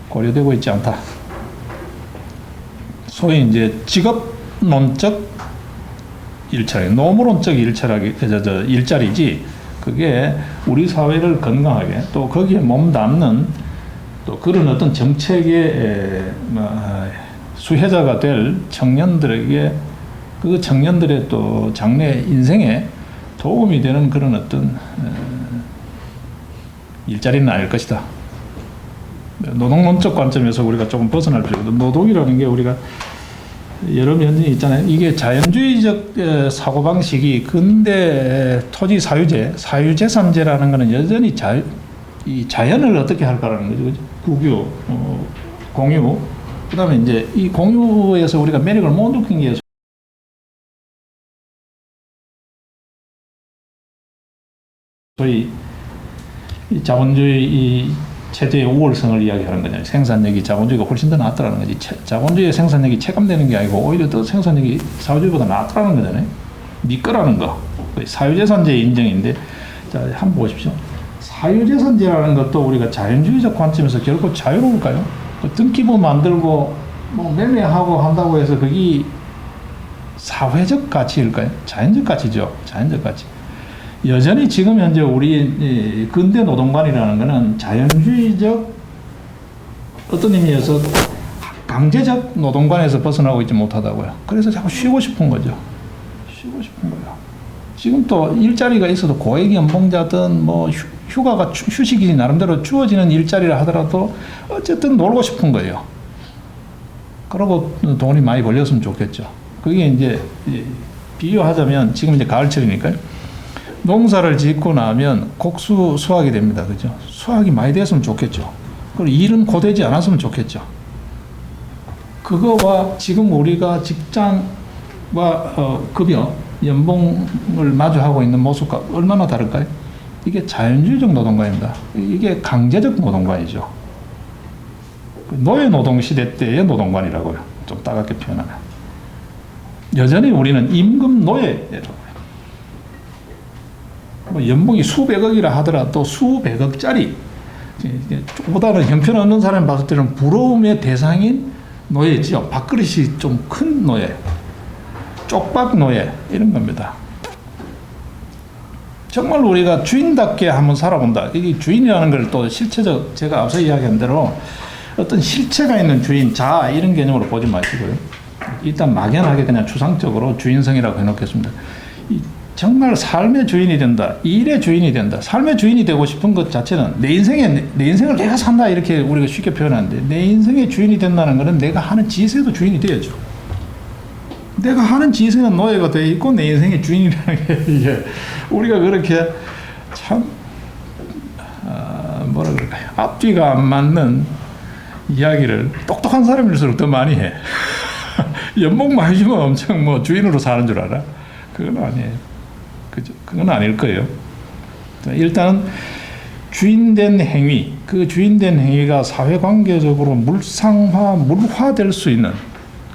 고려되고 있지 않다. 소위 이제 직업론적 일철학, 노무론적 일자리지, 그게 우리 사회를 건강하게 또 거기에 몸담는 또 그런 어떤 정책의 수혜자가 될 청년들에게 그 청년들의 또 장래 인생에 도움이 되는 그런 어떤 일자리는 아닐 것이다. 노동론적 관점에서 우리가 조금 벗어날 필요가 있다. 노동이라는 게 우리가 여러 면이 있잖아요. 이게 자연주의적 사고방식이 근대 토지 사유재산제라는 것은 여전히 이 자연을 어떻게 할까라는 거죠. 그죠? 국유, 공유. 그 다음에 이제 이 공유에서 우리가 매력을 못 느낀 게 소위 이 자본주의 이 체제의 우월성을 이야기하는 거냐. 생산력이 자본주의가 훨씬 더 낫다라는 거지. 자본주의의 생산력이 체감되는 게 아니고 오히려 더 생산력이 사회주의보다 낫다라는 거잖아요. 네 거라는 거. 사유재산제 인정인데, 자, 한번 보십시오. 사유재산제라는 것도 우리가 자연주의적 관점에서 결코 자유로울까요? 등기부 만들고 뭐 매매하고 한다고 해서 그게 사회적 가치일까요? 자연적 가치죠. 자연적 가치. 여전히 지금 현재 우리 근대 노동관이라는 것은 자연주의적 어떤 의미에서 강제적 노동관에서 벗어나고 있지 못하다고요. 그래서 자꾸 쉬고 싶은 거죠. 쉬고 싶은 거예요. 지금 또 일자리가 있어도 고액 연봉자든 뭐 휴식이 나름대로 주어지는 일자리를 하더라도 어쨌든 놀고 싶은 거예요. 그러고 돈이 많이 벌렸으면 좋겠죠. 그게 이제 비유하자면 지금 이제 가을철이니까요. 농사를 짓고 나면 곡수 수확이 됩니다. 그죠? 수확이 많이 됐으면 좋겠죠. 그리고 일은 고되지 않았으면 좋겠죠. 그거와 지금 우리가 직장과 급여, 연봉을 마주하고 있는 모습과 얼마나 다를까요? 이게 자연주의적 노동관입니다. 이게 강제적 노동관이죠. 노예 노동 시대 때의 노동관이라고요. 좀 따갑게 표현하면. 여전히 우리는 임금 노예라고. 뭐 연봉이 수백억이라 하더라도 수백억짜리, 보다는 형편없는 사람이 봤을 때는 부러움의 대상인 노예지요. 밥그릇이 좀 큰 노예, 쪽박 노예, 이런 겁니다. 정말 우리가 주인답게 한번 살아본다. 이게 주인이라는 걸 또 실체적, 제가 앞서 이야기한 대로 어떤 실체가 있는 주인, 자, 이런 개념으로 보지 마시고요. 일단 막연하게 그냥 추상적으로 주인성이라고 해놓겠습니다. 정말 삶의 주인이 된다. 일의 주인이 된다. 삶의 주인이 되고 싶은 것 자체는 내 인생을 내가 산다, 이렇게 우리가 쉽게 표현하는데, 내 인생의 주인이 된다는 것은 내가 하는 짓에도 주인이 되어야죠. 내가 하는 짓에는 노예가 되어 있고 내 인생의 주인이라는 게 이게 우리가 그렇게 참 뭐라 그럴까요? 앞뒤가 안 맞는 이야기를 똑똑한 사람일수록 더 많이 해. 연봉 많이 주면 엄청 뭐 주인으로 사는 줄 알아? 그건 아니에요. 그죠? 그건 아닐 거예요. 일단 주인된 행위, 그 주인된 행위가 사회관계적으로 물화될 수 있는,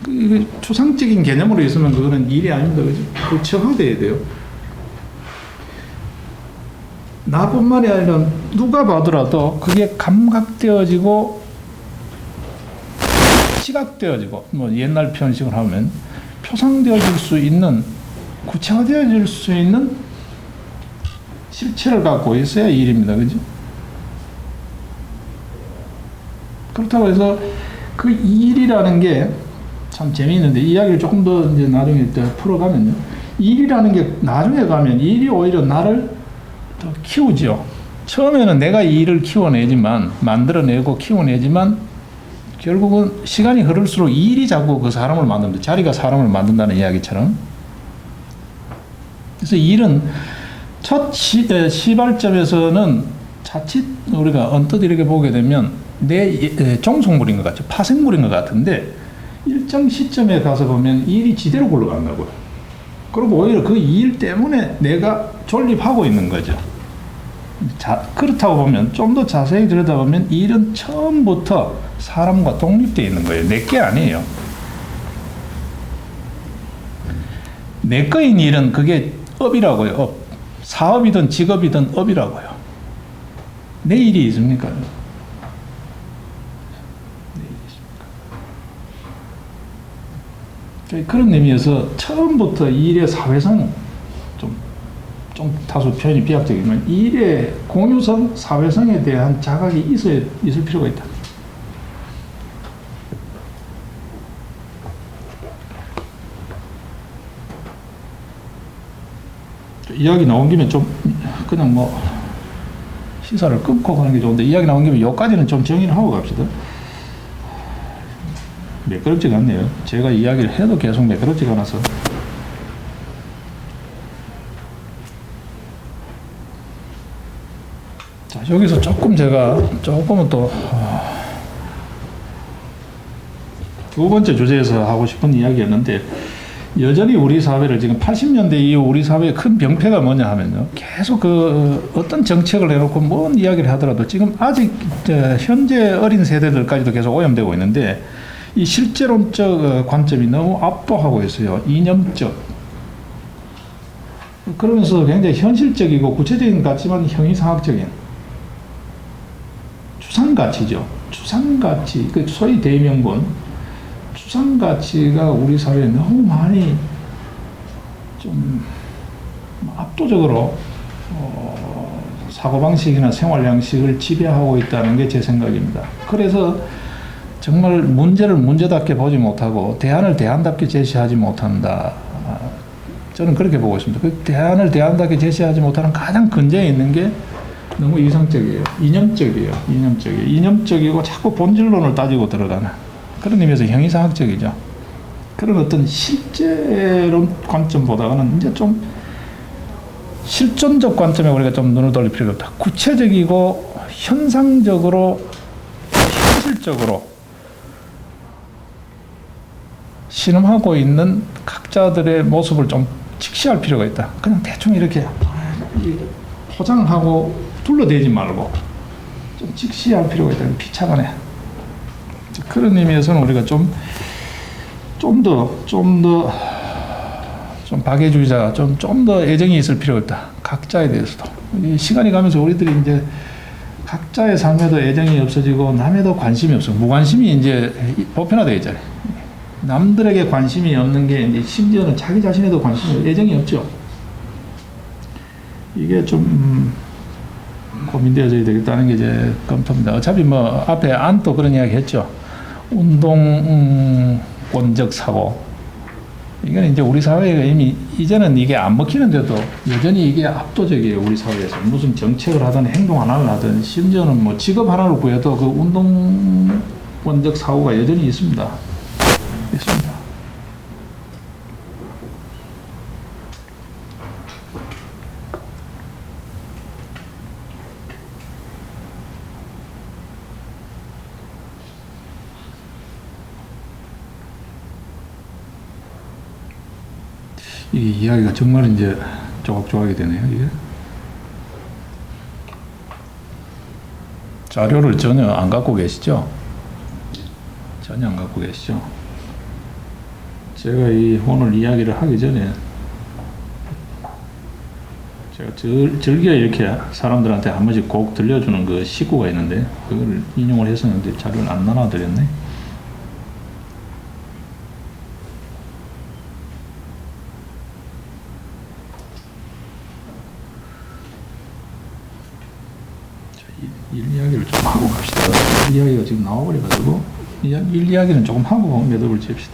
그 추상적인 개념으로 있으면 그거는 일이 아닙니다. 그죠? 구체화돼야 돼요. 나뿐만이 아니라 누가 봐더라도 그게 감각되어지고 시각되어지고, 뭐 옛날 표현식을 하면 표상되어질 수 있는, 구체화되어질 수 있는 실체를 갖고 있어야 일입니다. 그죠? 그렇다고 해서 그 일이라는 게 참 재미있는데, 이야기를 조금 더 이제 나중에 풀어가면요. 일이라는 게 나중에 가면 일이 오히려 나를 더 키우죠. 처음에는 내가 이 일을 키워내지만, 만들어내고 키워내지만, 결국은 시간이 흐를수록 일이 자꾸 그 사람을 만듭니다. 자리가 사람을 만든다는 이야기처럼. 그래서 일은 첫 시발점에서는 자칫 우리가 언뜻 이렇게 보게 되면 내 종속물인 것 같죠. 파생물인 것 같은데, 일정 시점에 가서 보면 일이 지대로 굴러간다고요. 그리고 오히려 그 일 때문에 내가 존립하고 있는 거죠. 그렇다고 보면, 좀 더 자세히 들여다보면 일은 처음부터 사람과 독립되어 있는 거예요. 내 게 아니에요. 내 거인 일은 그게 업이라고요. 업. 사업이든 직업이든 업이라고요. 내일이 있습니까? 내일이 있습니까? 그런 의미에서 처음부터 이 일의 사회성, 좀 다소 표현이 비약적이지만 이 일의 공유성, 사회성에 대한 자각이 있을 필요가 있다. 이야기 나온 김에 좀 그냥 뭐 시사를 끊고 가는 게 좋은데, 이야기 나온 김에 여기까지는 좀 정리를 하고 갑시다. 매끄럽지가 않네요. 제가 이야기를 해도 계속 매끄럽지가 않아서. 자, 여기서 조금은 또 두 번째 주제에서 하고 싶은 이야기였는데, 여전히 우리 사회를 지금 80년대 이후 우리 사회의 큰 병폐가 뭐냐 하면요, 계속 어떤 정책을 해놓고 뭔 이야기를 하더라도 지금 아직 현재 어린 세대들까지도 계속 오염되고 있는데, 이 실제론적 관점이 너무 압도하고 있어요. 이념적. 그러면서 굉장히 현실적이고 구체적인 것 같지만 형이상학적인 추상가치죠. 추상가치, 그 소위 대명분. 추상가치가 우리 사회에 너무 많이 좀 압도적으로 사고방식이나 생활양식을 지배하고 있다는 게 제 생각입니다. 그래서 정말 문제를 문제답게 보지 못하고 대안을 대안답게 제시하지 못한다. 저는 그렇게 보고 있습니다. 그 대안을 대안답게 제시하지 못하는 가장 근저에 있는 게 너무 이성적이에요. 이념적이고 자꾸 본질론을 따지고 들어가는 그런 의미에서 형이상학적이죠. 그런 어떤 실제론 관점보다는 이제 좀 실존적 관점에 우리가 좀 눈을 돌릴 필요가 없다. 구체적이고 현상적으로 현실적으로 신음하고 있는 각자들의 모습을 좀 직시할 필요가 있다. 그냥 대충 이렇게 포장하고 둘러대지 말고 좀 직시할 필요가 있다. 피차간에. 그런 의미에서는 우리가 좀 박애주의자, 좀 더 애정이 있을 필요가 있다. 각자에 대해서도. 시간이 가면서 우리들이 이제 각자의 삶에도 애정이 없어지고 남에도 관심이 없어. 무관심이 이제 보편화되어 있잖아요. 남들에게 관심이 없는 게 이제 심지어는 자기 자신에도 애정이 없죠. 이게 좀 고민되어져야 되겠다는 게 이제 검토입니다. 어차피 뭐 앞에 안도 그런 이야기 했죠. 운동권적 사고. 이건 이제 우리 사회가 이미 이제는 이게 안 먹히는데도 여전히 이게 압도적이에요. 우리 사회에서 무슨 정책을 하든 행동 하나를 하든 심지어는 뭐 직업 하나를 구해도 그 운동권적 사고가 여전히 있습니다. 이 이야기가 정말 이제 조각조각이 되네요. 이게 자료를 전혀 안 갖고 계시죠? 전혀 안 갖고 계시죠? 제가 오늘 이야기를 하기 전에 제가 즐겨 이렇게 사람들한테 한 번씩 곡 들려주는 그 식구가 있는데 그걸 인용을 했었는데 자료를 안 나눠드렸네. 일 이야기를 좀 하고 갑시다. 일 이야기가 지금 나와버려가지고 일 이야기는 조금 하고 매듭을 지읍시다.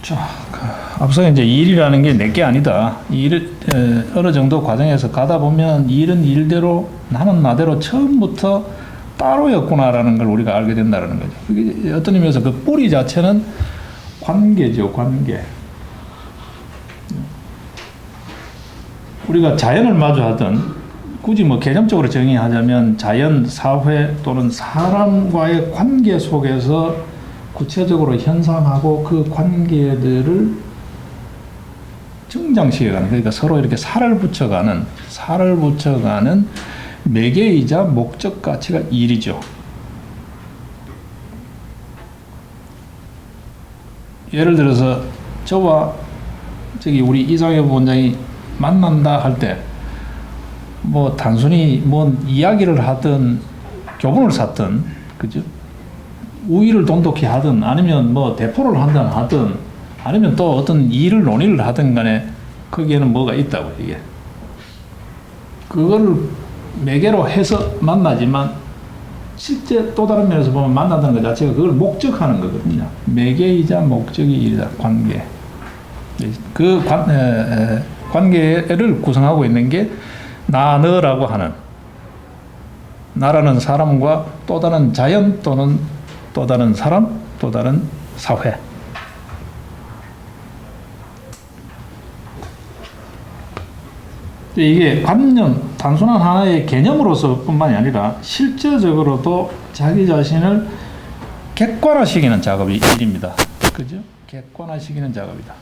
자, 앞서 이제 일이라는 게 내게 아니다. 일을 어느 정도 과정에서 가다 보면 일은 일대로 나는 나대로 처음부터 따로였구나라는 걸 우리가 알게 된다는 거죠. 그게 어떤 의미에서 그 뿌리 자체는 관계죠, 관계. 우리가 자연을 마주하든 굳이 뭐 개념적으로 정의하자면 자연, 사회 또는 사람과의 관계 속에서 구체적으로 현상하고 그 관계들을 증장시켜가는, 그러니까 서로 이렇게 살을 붙여가는 매개이자 목적 가치가 일이죠. 예를 들어서 저와 저기 우리 이상엽 원장이 만난다 할 때 뭐 단순히 뭔 이야기를 하든 교본을 샀든 그죠? 우위를 돈독히 하든 아니면 뭐 대포를 한단 하든 아니면 또 어떤 일을 논의를 하든 간에 거기에는 뭐가 있다고 이게 그거를 매개로 해서 만나지만 실제 또 다른 면에서 보면 만난다는 것 자체가 그걸 목적하는 거거든요. 매개이자 목적이 일이다. 관계. 그 관계를 구성하고 있는 게 나, 너라고 하는 나라는 사람과 또 다른 자연 또는 또 다른 사람, 또 다른 사회. 이게 관념, 단순한 하나의 개념으로서 뿐만이 아니라 실제적으로도 자기 자신을 객관화시키는 작업이 일입니다. 그죠? 객관화시키는 작업이다.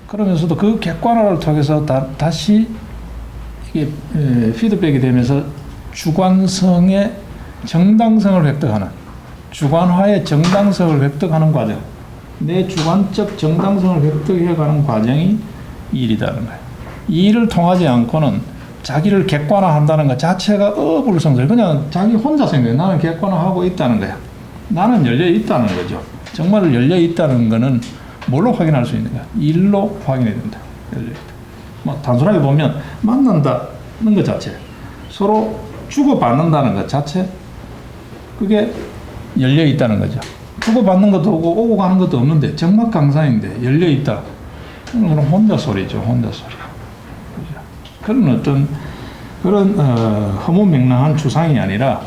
그러면서도 그 객관화를 통해서 다시 이게 피드백이 되면서 주관성의 정당성을 획득하는, 주관화의 정당성을 획득하는 과정, 내 주관적 정당성을 획득해가는 과정이 일이라는 거예요. 이 일을 통하지 않고는 자기를 객관화한다는 것 자체가 어불성설. 그냥 자기 혼자 생각해. 나는 객관화하고 있다는 거야. 나는 열려 있다는 거죠. 정말 열려 있다는 거는 뭘로 확인할 수 있는 거야? 일로 확인해야 된다. 열려 있다. 뭐 단순하게 보면 만난다는 것 자체, 서로 주고받는다는 것 자체, 그게 열려 있다는 거죠. 주고받는 것도 오고 가는 것도 없는데 정막강산인데 열려 있다. 그럼 혼자 소리죠. 혼자 소리. 그런 어떤 그런 허무맹랑한 추상이 아니라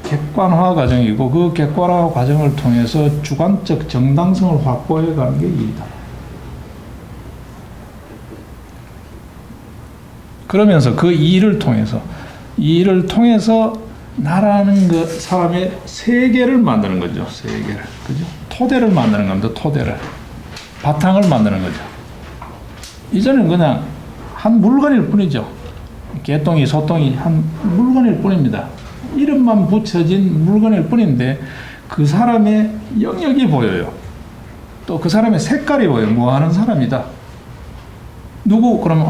객관화 과정이고 그 객관화 과정을 통해서 주관적 정당성을 확보해 가는 게 일이다. 그러면서 그 일을 통해서 나라는 그 사람의 세계를 만드는 거죠. 세계를. 그죠? 토대를 만드는 겁니다. 토대를. 바탕을 만드는 거죠. 이전에는 그냥 한 물건일 뿐이죠. 개똥이, 소똥이 한 물건일 뿐입니다. 이름만 붙여진 물건일 뿐인데 그 사람의 영역이 보여요. 또 그 사람의 색깔이 보여요. 뭐 하는 사람이다. 누구? 그러면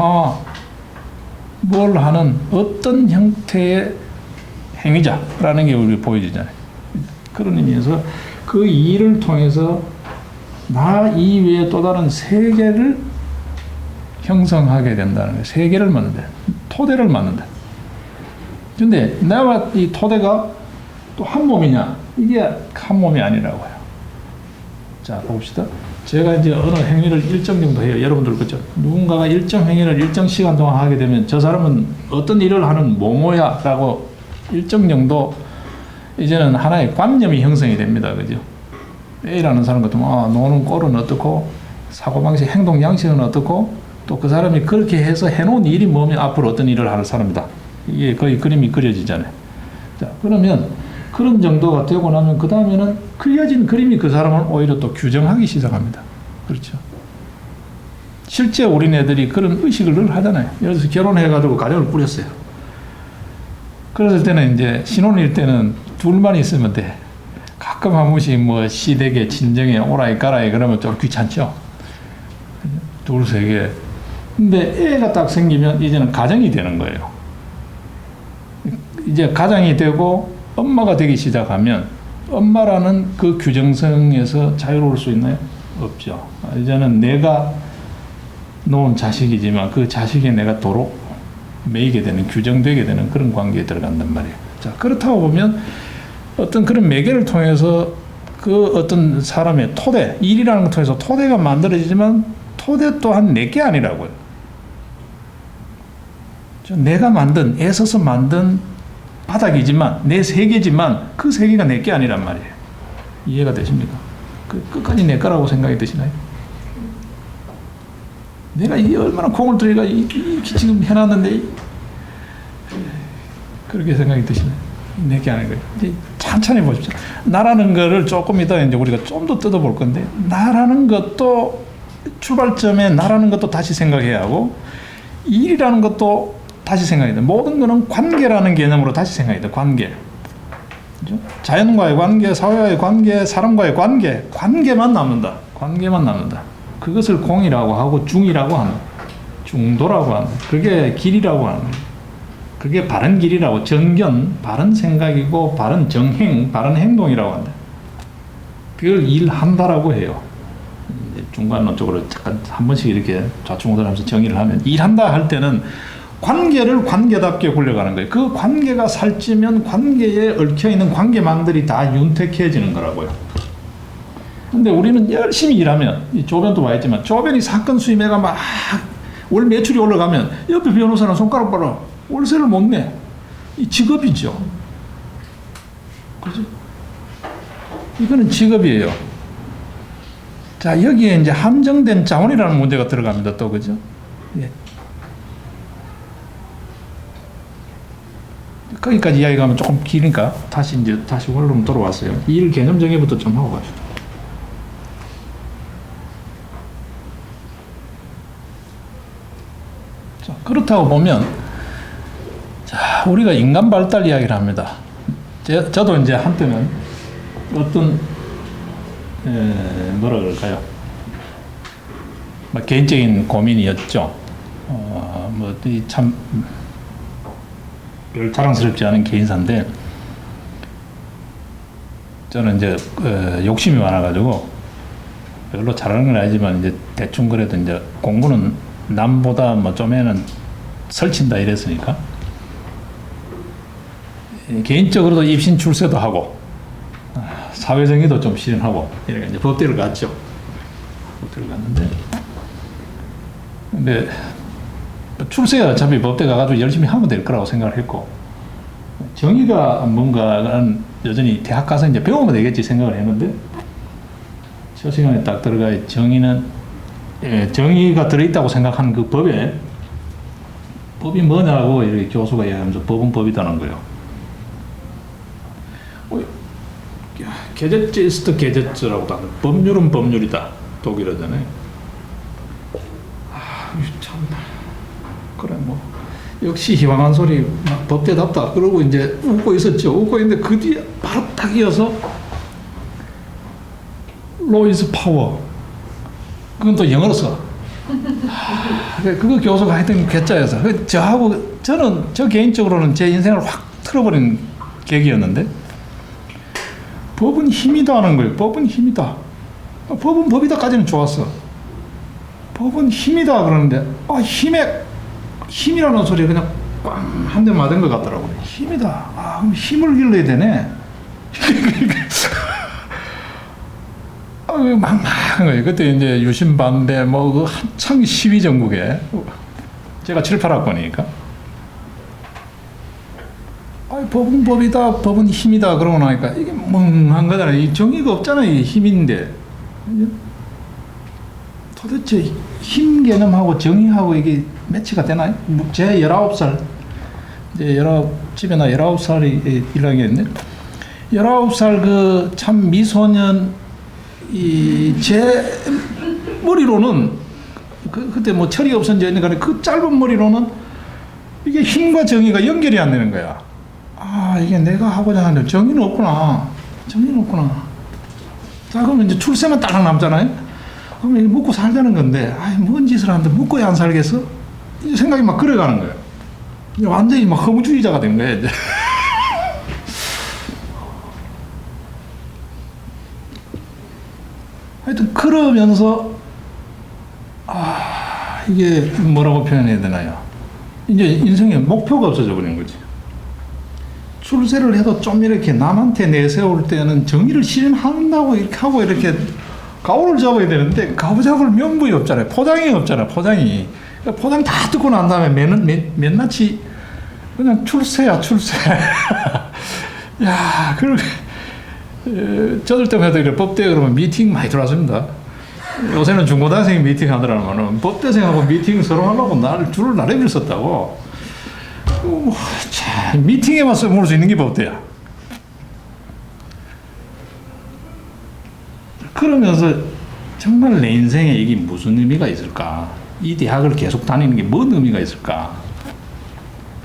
뭘 하는 어떤 형태의 행위자라는 게 우리 보여지잖아요. 그런 의미에서 그 일을 통해서 나 이외에 또 다른 세계를 형성하게 된다는 거예요. 세계를 만든다. 토대를 만든다. 근데 나와 이 토대가 또 한 몸이냐? 이게 한 몸이 아니라고 해요. 자, 봅시다. 제가 이제 어느 행위를 일정 정도 해요. 여러분들 그죠? 누군가가 일정 행위를 일정 시간 동안 하게 되면 저 사람은 어떤 일을 하는 뭐뭐야 라고 일정 정도 이제는 하나의 관념이 형성이 됩니다. 그죠? A라는 사람 같으면 노는 꼴은 어떻고 사고방식, 행동 양식은 어떻고 또 그 사람이 그렇게 해서 해놓은 일이 뭐면 앞으로 어떤 일을 하는 사람이다. 이게 거의 그림이 그려지잖아요. 자, 그러면 그런 정도가 되고 나면 그 다음에는 그려진 그림이 그 사람을 오히려 또 규정하기 시작합니다. 그렇죠. 실제 우리네들이 그런 의식을 늘 하잖아요. 예를 들어서 결혼해가지고 가정을 꾸렸어요. 그랬을 때는 이제 신혼일 때는 둘만 있으면 돼. 가끔 한 번씩 뭐 시댁에 친정에 오라이 가라이 그러면 좀 귀찮죠. 둘, 세 개. 근데 애가 딱 생기면 이제는 가정이 되는 거예요. 이제 가정이 되고 엄마가 되기 시작하면 엄마라는 그 규정성에서 자유로울 수 있나요? 없죠. 이제는 내가 놓은 자식이지만 그 자식에 내가 도로 매이게 되는, 규정되게 되는 그런 관계에 들어간단 말이에요. 자, 그렇다고 보면 어떤 그런 매개를 통해서 그 어떤 사람의 토대, 일이라는 걸 통해서 토대가 만들어지지만 토대 또한 내게 아니라고요. 내가 만든, 애써서 만든 바닥이지만, 내 세계지만 그 세계가 내게 아니란 말이에요. 이해가 되십니까? 끝까지 내 거라고 생각이 드시나요? 내가 이 얼마나 공을 들여가 지금 해놨는데 그렇게 생각이 드시나요? 내게 아닌 거예요. 이제 천천히 보십시오. 나라는 거를 조금 이따 이제 우리가 좀 더 뜯어볼 건데, 나라는 것도 출발점에 나라는 것도 다시 생각해야 하고, 일이라는 것도 다시 생각해야 돼. 모든 거는 관계라는 개념으로 다시 생각해야 돼. 관계. 그죠? 자연과의 관계, 사회와의 관계, 사람과의 관계, 관계만 남는다. 관계만 남는다. 그것을 공이라고 하고 중이라고 하는, 중도라고 하는, 그게 길이라고 하는, 그게 바른 길이라고, 정견, 바른 생각이고, 바른 정행, 바른 행동이라고 한다. 그걸 일한다라고 해요. 중간론적으로 잠깐 한 번씩 이렇게 좌충우돌하면서 정의를 하면, 일한다 할 때는 관계를 관계답게 굴려가는 거예요. 그 관계가 살찌면 관계에 얽혀있는 관계망들이 다 윤택해지는 거라고요. 근데 우리는 열심히 일하면, 이 조변도 와 있지만, 조변이 사건 수임해가 막 월 매출이 올라가면 옆에 변호사는 손가락 봐라, 월세를 못 내. 이 직업이죠. 그죠? 이거는 직업이에요. 자, 여기에 이제 한정된 자원이라는 문제가 들어갑니다. 또, 그죠? 예. 거기까지 이야기가 하면 조금 기니까 다시 원룸 돌아왔어요. 일 개념 정의부터 좀 하고 가죠. 자, 그렇다고 보면, 자, 우리가 인간 발달 이야기를 합니다. 저도 이제 한때는 어떤 뭐라 그럴까요? 개인적인 고민이었죠. 참 별 자랑스럽지 않은 개인사인데, 저는 이제 욕심이 많아가지고 별로 잘하는 건 아니지만 이제 대충 그래도 이제 공부는 남보다 뭐 좀에는 설친다 이랬으니까 개인적으로도 입신 출세도 하고 사회정의도 좀 실현하고 이렇게 이제 법대를 갔죠. 법대를 갔는데, 근데 출세야 어차피 법대 가가지고 열심히 하면 될 거라고 생각을 했고, 정의가 뭔가는 여전히 대학 가서 이제 배우면 되겠지 생각을 했는데, 저 시간에 딱 들어가 정의는, 정의가 들어있다고 생각하는 그 법이 뭐냐고 이렇게 교수가 이야기하면서 법은 법이다는 거예요. 게제츠 ist 게제츠라고도 합니다. 법률은 법률이다. 독일어잖아요. 참, 그래, 뭐, 역시 희망한 소리, 막 법대답다. 그러고 이제 웃고 있었죠. 웃고 있는데 그 뒤에 바로 딱 이어서 Law is power. 그건 또 영어로 써. 그거 교수가 하여튼 괴짜여서. 저는 저 개인적으로는 제 인생을 확 틀어버린 계기였는데, 법은 힘이다 하는 거예요. 법은 힘이다. 법은 법이다까지는 좋았어. 법은 힘이다 그러는데, 힘이라는 소리에 그냥 꽝 한 대 맞은 것 같더라고요. 힘이다. 그럼 힘을 길러야 되네. 막막한 거예요. 그때 이제 유신 반대 그 한창 시위 전국에 제가 7, 8학번이니까. 법은 법이다, 법은 힘이다 그러고 나니까 이게 멍한 거잖아요. 이 정의가 없잖아요. 이 힘인데. 도대체 힘 개념하고 정의하고 이게 매치가 되나요? 제 19살, 집에 나 19살이 1학년인데, 19살 그 참 미소년, 제 머리로는, 그때 뭐 철이 없었는지 했는데, 그 짧은 머리로는 이게 힘과 정의가 연결이 안 되는 거야. 이게 내가 하고자 하는 정의는 없구나. 정의는 없구나. 자, 그러면 이제 출세만 딱 남잖아요? 그러면 먹고 살자는 건데, 뭔 짓을 하는데 먹고야 안 살겠어? 이 생각이 막 그래가는 거예요. 완전히 막 허무주의자가 된 거예요, 이제. 하여튼, 그러면서, 이게 뭐라고 표현해야 되나요? 이제 인생에 목표가 없어져 버린 거지. 출세를 해도 좀 이렇게 남한테 내세울 때는 정의를 실현한다고 이렇게 하고 이렇게 가오를 잡아야 되는데, 가오 잡을 명분이 없잖아요. 포장이 없잖아요. 포장이. 포장 다 뜯고 난 다음에 맨낯이 그냥 출세야, 출세. 야, 그렇게 저들 때문에 이렇게 법대 그러면 미팅 많이 들어왔습니다. 요새는 중고등학생이 미팅 하더라면 법대생하고 미팅 서로 하려고 줄을 나래비를 썼다고. 참, 미팅에만 써먹을 수 있는 게 법대야. 그러면서 정말 내 인생에 이게 무슨 의미가 있을까? 이 대학을 계속 다니는 게 뭔 의미가 있을까?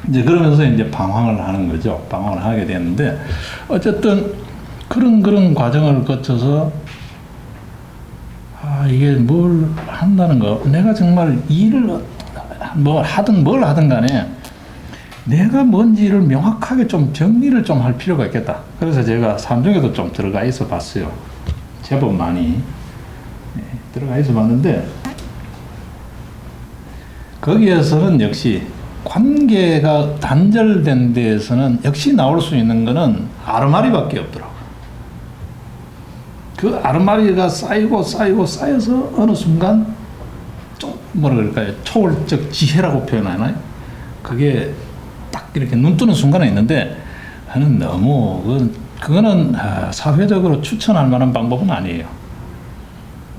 이제 그러면서 이제 방황을 하는 거죠. 방황을 하게 됐는데 어쨌든 그런 과정을 거쳐서 이게 뭘 한다는 거, 내가 정말 일을 뭘 하든 간에 내가 뭔지를 명확하게 좀 정리를 좀 할 필요가 있겠다. 그래서 제가 산중에도 좀 들어가 있어 봤어요. 제법 많이 들어가 있어 봤는데 거기에서는 역시 관계가 단절된 데에서는 역시 나올 수 있는 거는 아르마리밖에 없더라고. 그 아르마리가 쌓여서 어느 순간 좀 뭐라 그럴까요? 초월적 지혜라고 표현하나요? 그게 딱 이렇게 눈 뜨는 순간에 있는데 저는 너무 그거는 사회적으로 추천할 만한 방법은 아니에요.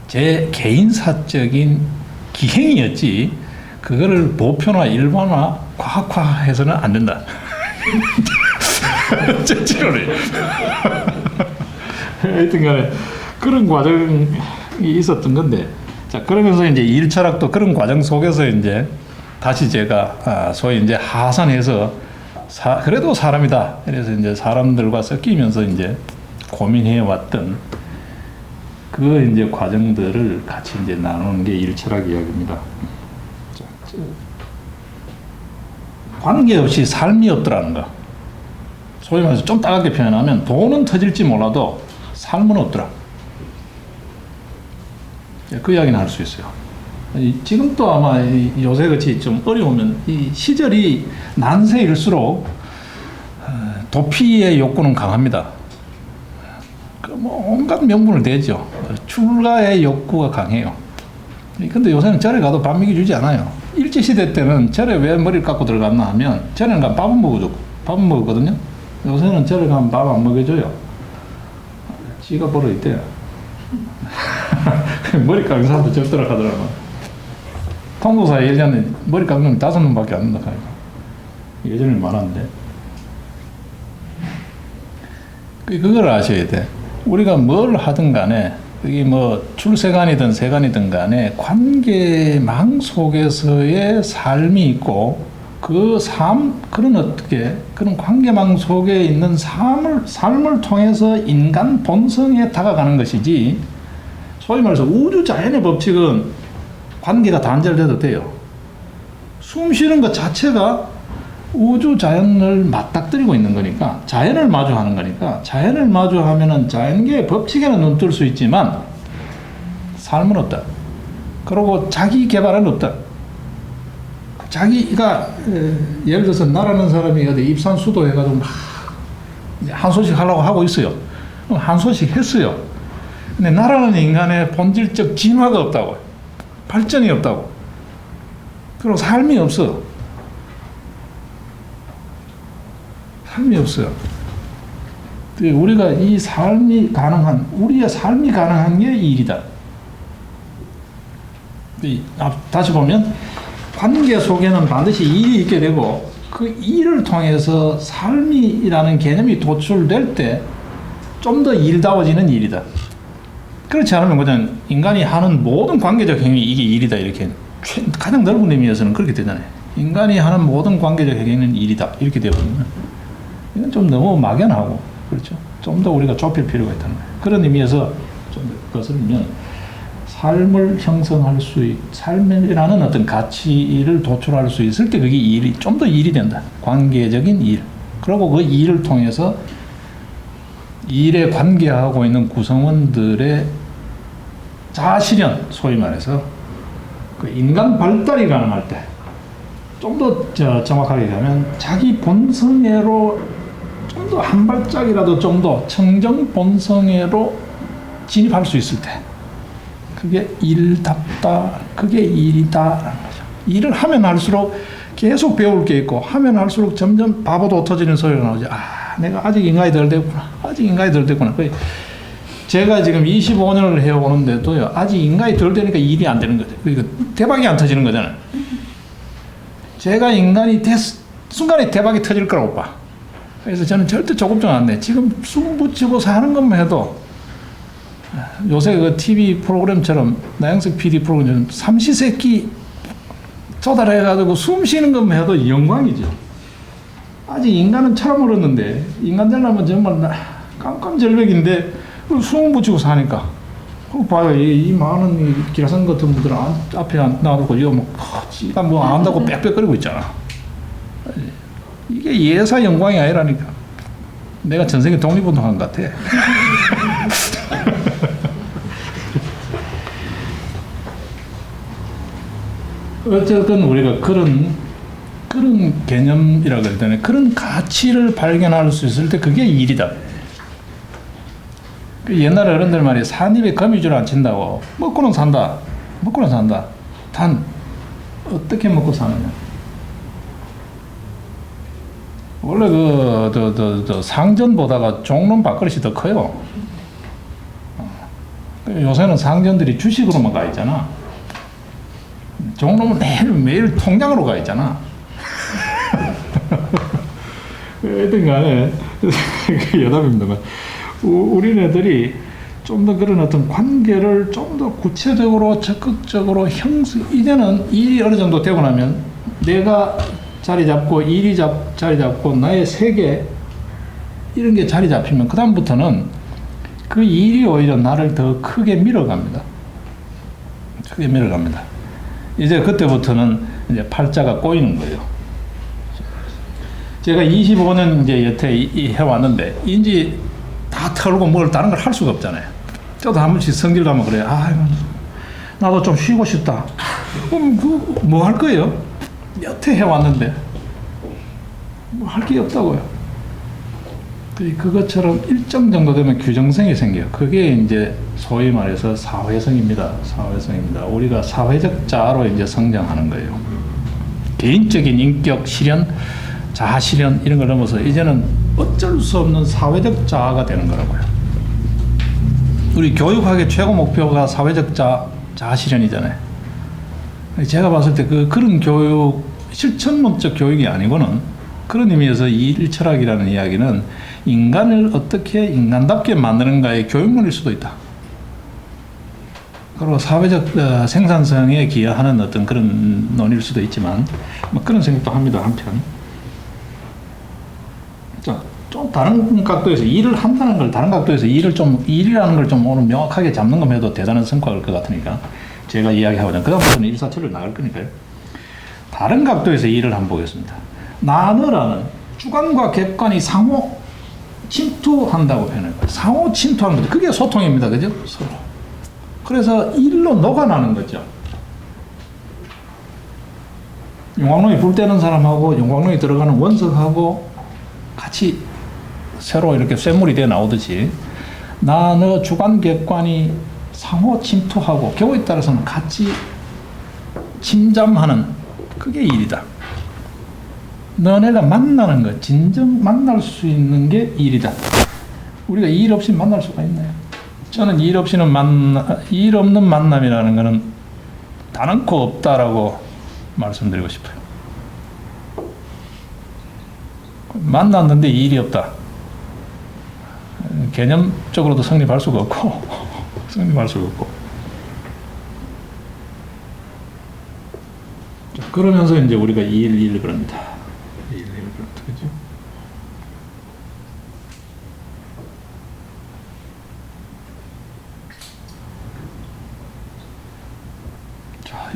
제 개인사적인 기행이었지 그거를 보편화, 일반화, 과학화해서는 안 된다. 제 치료를. 하여튼간에 그런 과정이 있었던 건데, 자 그러면서 이제 일 철학도 그런 과정 속에서 이제 다시 제가 소위 이제 하산해서 그래도 사람이다. 그래서 이제 사람들과 섞이면서 이제 고민해 왔던 그 이제 과정들을 같이 이제 나누는 게 일철학 이야기입니다. 관계없이 삶이 없더라는 거. 소위 말해서 좀 따갑게 표현하면 돈은 터질지 몰라도 삶은 없더라. 그 이야기는 할 수 있어요. 지금도 아마 요새 같이 좀 어려우면 이 시절이 난세일수록 도피의 욕구는 강합니다. 뭐 온갖 명분을 대죠. 출가의 욕구가 강해요. 근데 요새는 절에 가도 밥 먹여주지 않아요. 일제시대 때는 절에 왜 머리를 깎고 들어갔나 하면 절에는 가면 밥은 먹었거든요. 요새는 절에 가면 밥 안 먹여줘요. 지가 벌어 있대요. 머리 깎는 사람도 적더라 하더라고. 통도사에 예전에 머리 깎는 5명밖에 안 된다 하니까. 예전에 많았는데. 그걸 아셔야 돼. 우리가 뭘 하든 간에 여기 뭐 출세간이든 세간이든 간에 관계망 속에서의 삶이 있고 그런 관계망 속에 있는 삶을 통해서 인간 본성에 다가가는 것이지, 소위 말해서 우주 자연의 법칙은 관계가 단절돼도 돼요. 숨 쉬는 것 자체가 우주 자연을 맞닥뜨리고 있는 거니까, 자연을 마주하는 거니까, 자연을 마주하면은 자연계의 법칙에는 눈 뜰 수 있지만 삶은 없다. 그리고 자기 개발은 없다. 자기가 예를 들어서 나라는 사람이 어디 입산 수도 해가지고 막 한 소식 하려고 하고 있어요. 한 소식 했어요. 근데 나라는 인간의 본질적 진화가 없다고, 발전이 없다고, 그리고 삶이 없어. 삶이 없어요. 우리가 이 삶이 가능한, 우리의 삶이 가능한 게 일이다. 다시 보면 관계 속에는 반드시 일이 있게 되고, 그 일을 통해서 삶이라는 개념이 도출될 때 좀 더 일다워지는 일이다. 그렇지 않으면 그냥 인간이 하는 모든 관계적 행위 이게 일이다, 이렇게 가장 넓은 의미에서는 그렇게 되잖아요. 인간이 하는 모든 관계적 행위는 일이다, 이렇게 되거든요. 이건 좀 너무 막연하고, 그렇죠. 좀 더 우리가 좁힐 필요가 있다는 거예요. 그런 의미에서 좀 거슬리면 삶을 형성할 삶이라는 어떤 가치를 도출할 수 있을 때 그게 일이 좀 더 일이 된다. 관계적인 일. 그리고 그 일을 통해서 일에 관계하고 있는 구성원들의 자아실현, 소위 말해서 그 인간 발달이 가능할 때, 좀 더 정확하게 가면 자기 본성애로 좀 더 한 발짝이라도 좀 더 청정 본성애로 진입할 수 있을 때, 그게 일답다, 그게 일이다라는 거죠. 일을 하면 할수록 계속 배울 게 있고, 하면 할수록 점점 바보도 터지는 소리가 나오죠. 내가 아직 인간이 덜 됐구나. 제가 지금 25년을 해오는데도요, 아직 인간이 덜 되니까 일이 안 되는 거죠. 그러니까 대박이 안 터지는 거잖아요. 제가 인간이 순간에 대박이 터질 거라고 봐. 그래서 저는 절대 조급증 안 내. 지금 숨 붙이고 사는 것만 해도, 요새 그 TV 프로그램처럼, 나영석 PD 프로그램처럼 삼시세끼 조달해가지고 숨 쉬는 것만 해도 영광이죠. 아직 인간은 철없었는데 인간 되려면 정말 깜깜절벽인데 수능 붙이고 사니까 봐요. 이 많은 이 기라성 같은 분들은 앞에 놔두고 이거 지가 뭐 안 한다고 빽빽거리고 있잖아. 이게 예사 영광이 아니라니까. 내가 전생에 독립운동한 것 같아. 어쨌든 우리가 그런 개념이라고 그럴 때는 그런 가치를 발견할 수 있을 때 그게 일이다. 옛날 어른들 말이 산입에 거미줄 안 친다고 먹고는 산다. 단 어떻게 먹고 사느냐. 원래 상전보다가 종론 밥그릇이 더 커요. 요새는 상전들이 주식으로만 가 있잖아. 종론은 매일 통장으로 가 있잖아. 하여튼 간에 여담입니다만 우리네들이 좀 더 그런 어떤 관계를 좀 더 구체적으로 적극적으로 이제는 일이 어느 정도 되고 나면 내가 자리 잡고 일이 자리 잡고 나의 세계 이런 게 자리 잡히면 그 다음부터는 그 일이 오히려 나를 더 크게 밀어갑니다. 이제 그때부터는 이제 팔자가 꼬이는 거예요. 제가 25년 이제 여태 해왔는데 이제 다 털고 뭘 다른 걸 할 수가 없잖아요. 저도 한 번씩 성질 나면 그래요. 나도 좀 쉬고 싶다. 그럼 뭐 할 거예요? 여태 해왔는데 뭐 할 게 없다고요. 그것처럼 일정 정도 되면 규정성이 생겨요. 그게 이제 소위 말해서 사회성입니다. 우리가 사회적 자아로 이제 성장하는 거예요. 개인적인 인격 실현, 자아 실현 이런 걸 넘어서 이제는 어쩔 수 없는 사회적 자아가 되는 거라고요. 우리 교육학의 최고 목표가 사회적 자아 실현이잖아요. 제가 봤을 때 그런 교육, 실천론적 교육이 아니고는 그런 의미에서 일철학이라는 이야기는 인간을 어떻게 인간답게 만드는가의 교육론일 수도 있다. 그리고 사회적 생산성에 기여하는 어떤 그런 논일 수도 있지만 뭐 그런 생각도 합니다. 한편. 자, 좀 다른 각도에서 일을 한다는 걸 다른 각도에서 일이라는 걸 좀 오늘 명확하게 잡는 것만 해도 대단한 성과일 것 같으니까 제가 이야기하고자 그다음부터는 일사천리로 나갈 거니까요. 다른 각도에서 일을 한번 보겠습니다. 나너라는 주관과 객관이 상호 침투한다고 표현해요. 상호 침투하는 거죠. 그게 소통입니다. 그죠? 서로. 그래서 일로 녹아나는 거죠. 용광로에 불 때는 사람하고 용광로에 들어가는 원석하고 같이 새로 이렇게 쇳물이 되어 나오듯이 너 주관 객관이 상호 침투하고 경우에 따라서는 같이 침잠하는 그게 일이다. 너네가 만나는 것, 진정 만날 수 있는 게 일이다. 우리가 일 없이 만날 수가 있나요? 저는 일 없는 만남이라는 것은 단언코 없다라고 말씀드리고 싶어요. 만났는데 일이 없다. 개념적으로도 성립할 수가 없고, 그러면서 이제 우리가 일을 그럽니다. 그죠? 자,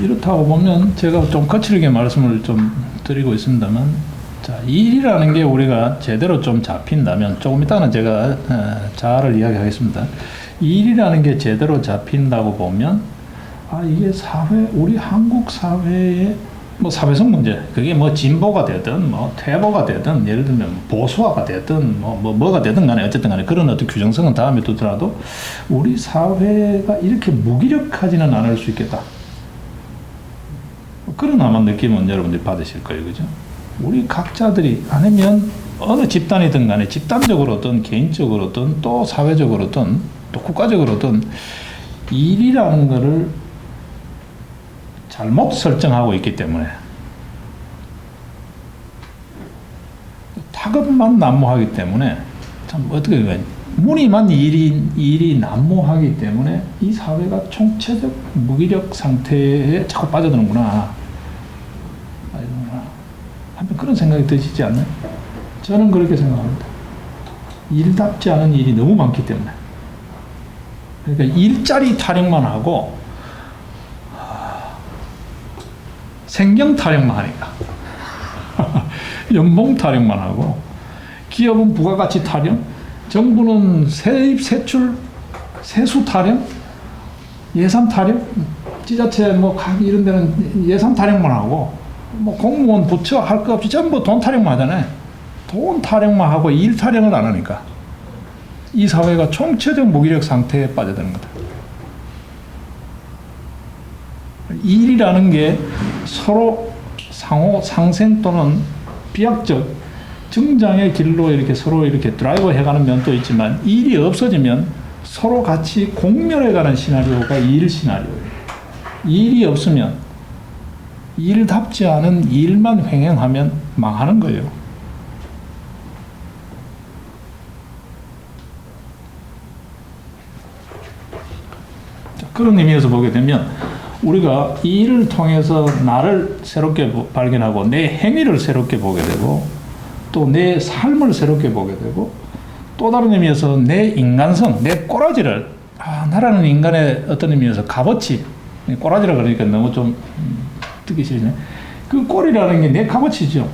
이렇다고 보면 제가 좀 거칠게 말씀을 좀 드리고 있습니다만, 자, 일이라는 게 우리가 제대로 좀 잡힌다면, 조금 이따는 제가 자아를 이야기하겠습니다. 일이라는 게 제대로 잡힌다고 보면, 이게 우리 한국 사회의 뭐 사회성 문제, 그게 뭐 진보가 되든 뭐 퇴보가 되든 예를 들면 보수화가 되든 뭐가 되든 간에 어쨌든 간에 그런 어떤 규정성은 다음에 두더라도 우리 사회가 이렇게 무기력하지는 않을 수 있겠다. 그런 아마 느낌은 여러분들이 받으실 거예요. 그죠? 우리 각자들이 아니면 어느 집단이든 간에 집단적으로든 개인적으로든 또 사회적으로든 또 국가적으로든 일이라는 거를 잘못 설정하고 있기 때문에 타급만 난무하기 때문에 참 어떻게 보면 무늬만 일이 난무하기 때문에 이 사회가 총체적 무기력 상태에 자꾸 빠져드는구나. 한편 그런 생각이 드시지 않나요? 저는 그렇게 생각합니다. 일답지 않은 일이 너무 많기 때문에. 그러니까 일자리 타령만 하고 생경 타령만 하니까 연봉 타령만 하고 기업은 부가가치 타령, 정부는 세입 세출 세수 타령, 예산 타령, 지자체 뭐 각 이런 데는 예산 타령만 하고 뭐 공무원 부처 할 거 없이 전부 돈 타령만 하잖아요. 돈 타령만 하고 일 타령을 안 하니까 이 사회가 총체적 무기력 상태에 빠져드는 거다. 일이라는 게 서로 상호 상생 또는 비약적 증장의 길로 이렇게 서로 이렇게 드라이브 해가는 면도 있지만 일이 없어지면 서로 같이 공멸해가는 시나리오가 일 시나리오예요. 일이 없으면 일답지 않은 일만 횡행하면 망하는 거예요. 자, 그런 의미에서 보게 되면 우리가 이 일을 통해서 나를 새롭게 발견하고 내 행위를 새롭게 보게 되고 또 내 삶을 새롭게 보게 되고 또 다른 의미에서 내 인간성, 내 꼬라지를 나라는 인간의 어떤 의미에서 값어치, 꼬라지라 그러니까 너무 좀 듣기 싫네. 그 꼴이라는 게 내 값어치죠.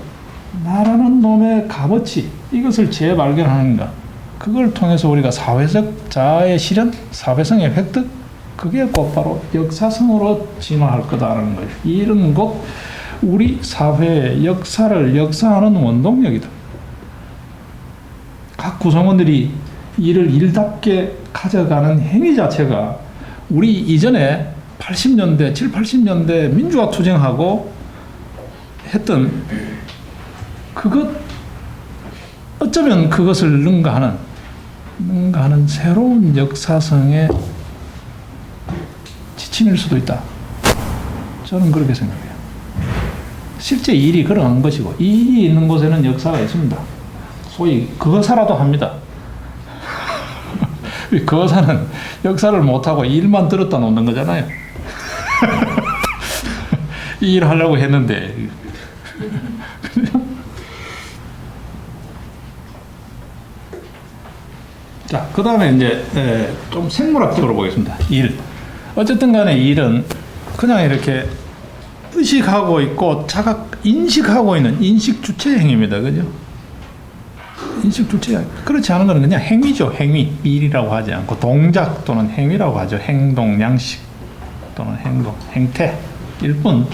나라는 놈의 값어치, 이것을 재발견하는가. 그걸 통해서 우리가 사회적 자아의 실현, 사회성의 획득, 그게 곧바로 역사성으로 진화할 거다라는 거예요. 이런 것 우리 사회의 역사를 역사하는 원동력이다. 각 구성원들이 일을 일답게 가져가는 행위 자체가 우리 이전에 80년대, 7, 80년대 민주화 투쟁하고 했던 그것, 어쩌면 그것을 능가하는 새로운 역사성의 지침일 수도 있다. 저는 그렇게 생각해요. 실제 일이 그러한 것이고 일이 있는 곳에는 역사가 있습니다. 소위 거사라도 합니다. 거사는 역사를 못하고 일만 들었다 놓는 거잖아요. 이 일 하려고 했는데 자, 그 다음에 이제 좀 생물학적으로 보겠습니다. 일. 어쨌든 간에 일은 그냥 이렇게 의식하고 있고 인식하고 있는 인식 주체 행위입니다. 그죠? 인식 주체. 그렇지 않은 것은 그냥 행위죠. 행위. 일이라고 하지 않고 동작 또는 행위라고 하죠. 행동, 양식 또는 행동, 행태일 뿐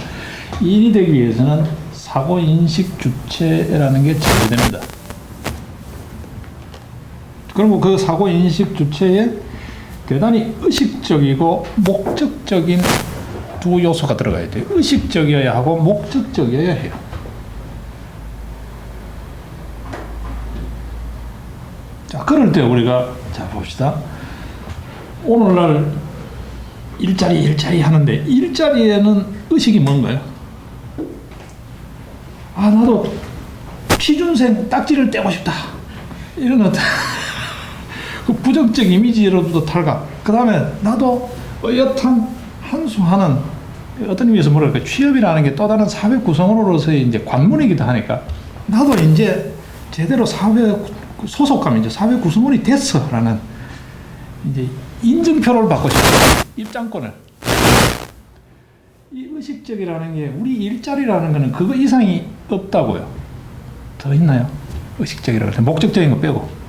일이 되기 위해서는 사고 인식 주체라는 게 제외됩니다. 그리고 그 사고 인식 주체에 대단히 의식적이고 목적적인 두 요소가 들어가야 돼요. 의식적이어야 하고 목적적이어야 해요. 자, 그럴 때 우리가 자 봅시다. 오늘날 일자리 하는데 일자리에는 의식이 뭔가요? 나도 취준생 딱지를 떼고 싶다. 이런 것. 그 부정적 이미지로도 탈각. 그 다음에 나도 어엿한 한수하는 어떤 의미에서 뭐랄까 취업이라는 게 또 다른 사회 구성원으로서의 이제 관문이기도 하니까 나도 이제 제대로 사회 소속감, 이제 사회 구성원이 됐어라는 이제 인증표를 받고 싶어요. 입장권을. 이 의식적이라는 게 우리 일자리라는 거는 그거 이상이 없다고요. 더 있나요? 의식적이라고 해서 목적적인 거 빼고.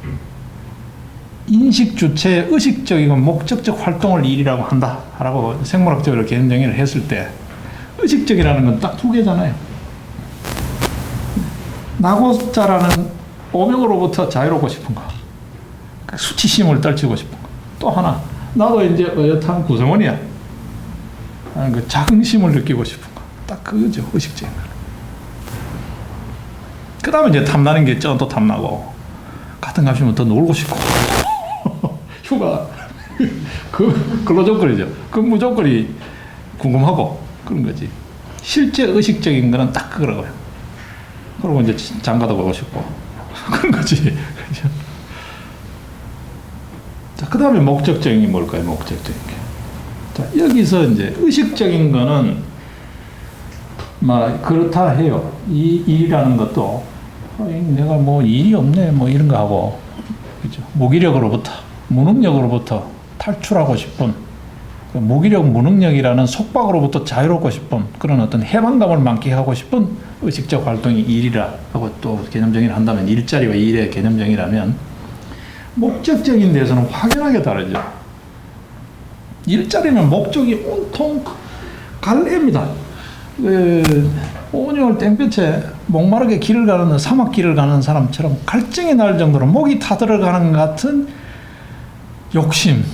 인식 주체의 의식적이고 목적적 활동을 일이라고 한다라고 생물학적으로 개념 정의를 했을 때 의식적이라는 건 딱 두 개잖아요. 나고자라는 오명으로부터 자유롭고 싶은 거, 수치심을 떨치고 싶은 거. 또 하나, 나도 이제 어엿한 구성원이야. 그 자긍심을 느끼고 싶은 거. 딱 그거죠, 의식적인 거. 그 다음에 이제 탐나는 게 또 탐나고, 같은 값이면 더 놀고 싶고. 휴가, 근로조건이죠. 근무조건이 궁금하고 그런 거지. 실제 의식적인 거는 딱 그거라고요. 그리고 이제 장가도 가고 싶고 그런 거지. 그렇죠? 자, 그 다음에 목적적인 게 뭘까요? 목적적인 게. 자, 여기서 이제 의식적인 거는 그렇다 해요. 이 일이라는 것도 내가 뭐 일이 없네 뭐 이런 거 하고, 그죠? 무기력으로부터, 무능력으로부터 탈출하고 싶은, 그 무기력, 무능력이라는 속박으로부터 자유롭고 싶은 그런 어떤 해방감을 만끽하고 싶은 의식적 활동이 일이라 하고, 또 개념정의를 한다면 일자리와 일의 개념정의라면 목적적인 데서는 확연하게 다르죠. 일자리는 목적이 온통 갈래입니다. 온열 땡볕에 목마르게 길을 가는, 사막길을 가는 사람처럼 갈증이 날 정도로 목이 타들어가는 것 같은 욕심.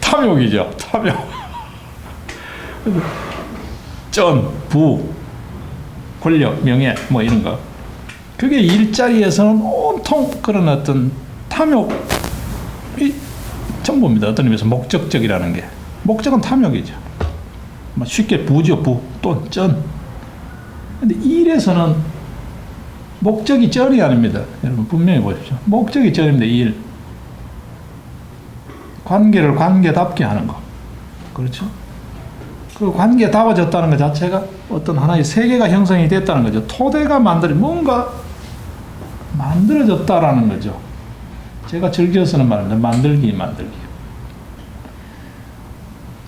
탐욕이죠. 탐욕. 전, 부, 권력, 명예 뭐 이런 거. 그게 일자리에서는 온통 그런 어떤 탐욕이 전부입니다. 어떤 의미에서 목적적이라는 게. 목적은 탐욕이죠. 쉽게 부죠, 부, 또 전. 근데 일에서는 목적이 전이 아닙니다. 여러분 분명히 보십시오. 목적이 전입니다. 일. 관계를 관계답게 하는 거. 그렇죠? 그 관계다워졌다는 것 자체가 어떤 하나의 세계가 형성이 됐다는 거죠. 토대가 뭔가 만들어졌다라는 거죠. 제가 즐겨 쓰는 말입니다. 만들기.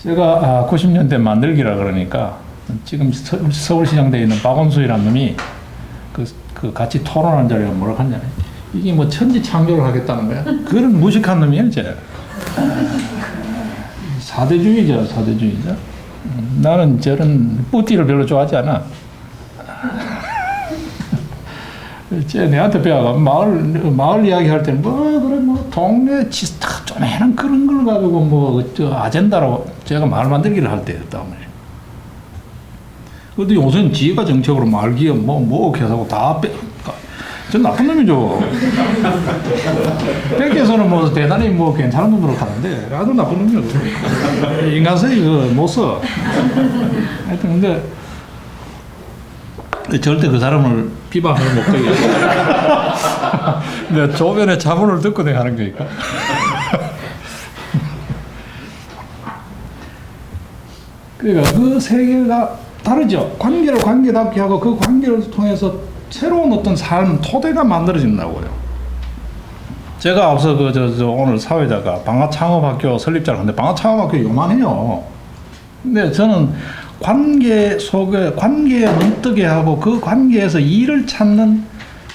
제가 90년대 만들기라 그러니까 지금 서울시장대에 있는 박원수이라는 놈이 그 같이 토론한 자리에 뭐라고 하냐면, 이게 뭐 천지 창조를 하겠다는 거야. 그런 무식한 놈이에요, 쟤. 사대주의자. 나는 저런 뿌띠를 별로 좋아하지 않아. 쟤 내한테 배워가 마을 이야기 할 때는 동네 지스타 쪼매난 그런 걸 가지고 아젠다로 제가 마을 만들기를 할 때였다. 근데 요새는 지가 정책으로 마을 기업 개사고 다 전 나쁜 놈이죠. 뺏겨서는 대단히 괜찮은 놈으로 가는데 아주 나쁜 놈이죠. 인간성이 못 써. 하여튼 근데 절대 그 사람을 비방할 목적이 아니야. 내가 조변의 자문을 듣고 내가 하는 거니까. 그러니까 그 세계가 다르죠. 관계를 관계답게 하고 그 관계를 통해서 새로운 어떤 삶, 토대가 만들어진다고요. 제가 앞서 오늘 사회자가 방화창업학교 설립자를 하는데, 방화창업학교 요만해요. 근데 저는 관계 속에, 관계에 눈뜨게 하고 그 관계에서 일을 찾는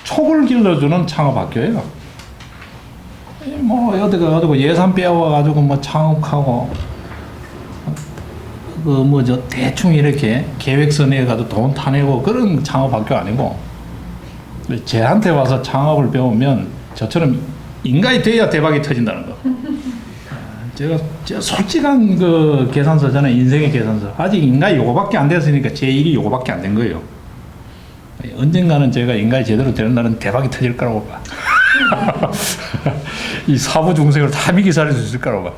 촉을 길러주는 창업학교예요. 어디가 예산 빼와가지고 창업하고, 대충 이렇게 계획서 내가지고 돈 타내고 그런 창업학교 아니고, 쟤한테 와서 창업을 배우면 저처럼 인간이 돼야 대박이 터진다는 거. 제가 솔직한 그 계산서잖아요. 인생의 계산서. 아직 인간이 요거밖에 안 됐으니까 제 일이 요거밖에 안 된 거예요. 언젠가는 제가 인간이 제대로 되는 날은 대박이 터질 거라고 봐. 이 사부 중생을 다 미기 살릴 수 있을 거라고 봐.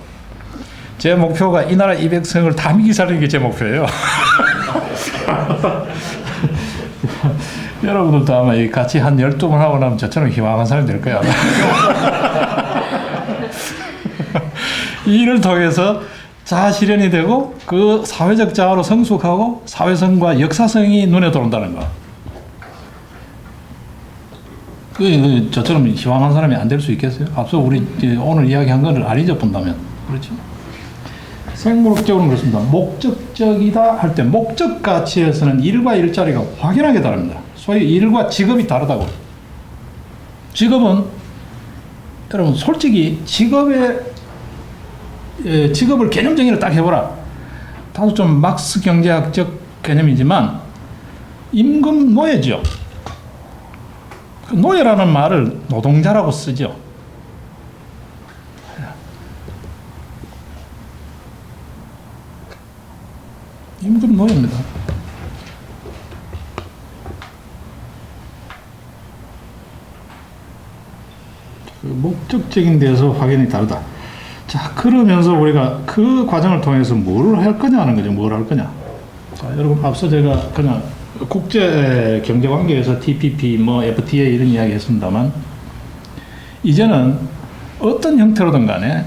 제 목표가 이 나라 200성을 다 미기 살리는 게 제 목표예요. 여러분들도 아마 같이 한 12번 하고 나면 저처럼 희망한 사람이 될 거야. 이 일을 통해서 자아 실현이 되고 그 사회적 자아로 성숙하고 사회성과 역사성이 눈에 들어온다는 거. 저처럼 희망한 사람이 안 될 수 있겠어요? 앞서 우리 오늘 이야기한 거를 아리죠 본다면. 그렇죠? 생물학적으로는 그렇습니다. 목적적이다 할 때 목적 가치에서는 일과 일자리가 확연하게 다릅니다. 소위 일과 직업이 다르다고. 직업은 여러분 솔직히 직업을 개념정의를 딱 해보라. 다소 좀 막스 경제학적 개념이지만 임금 노예죠. 그 노예라는 말을 노동자라고 쓰죠. 임금 노예입니다. 그 목적적인 데서 확연히 다르다. 자, 그러면서 우리가 그 과정을 통해서 뭘 할 거냐 하는 거죠. 뭘 할 거냐. 자, 여러분 앞서 제가 그냥 국제 경제 관계에서 TPP, FTA 이런 이야기 했습니다만, 이제는 어떤 형태로든 간에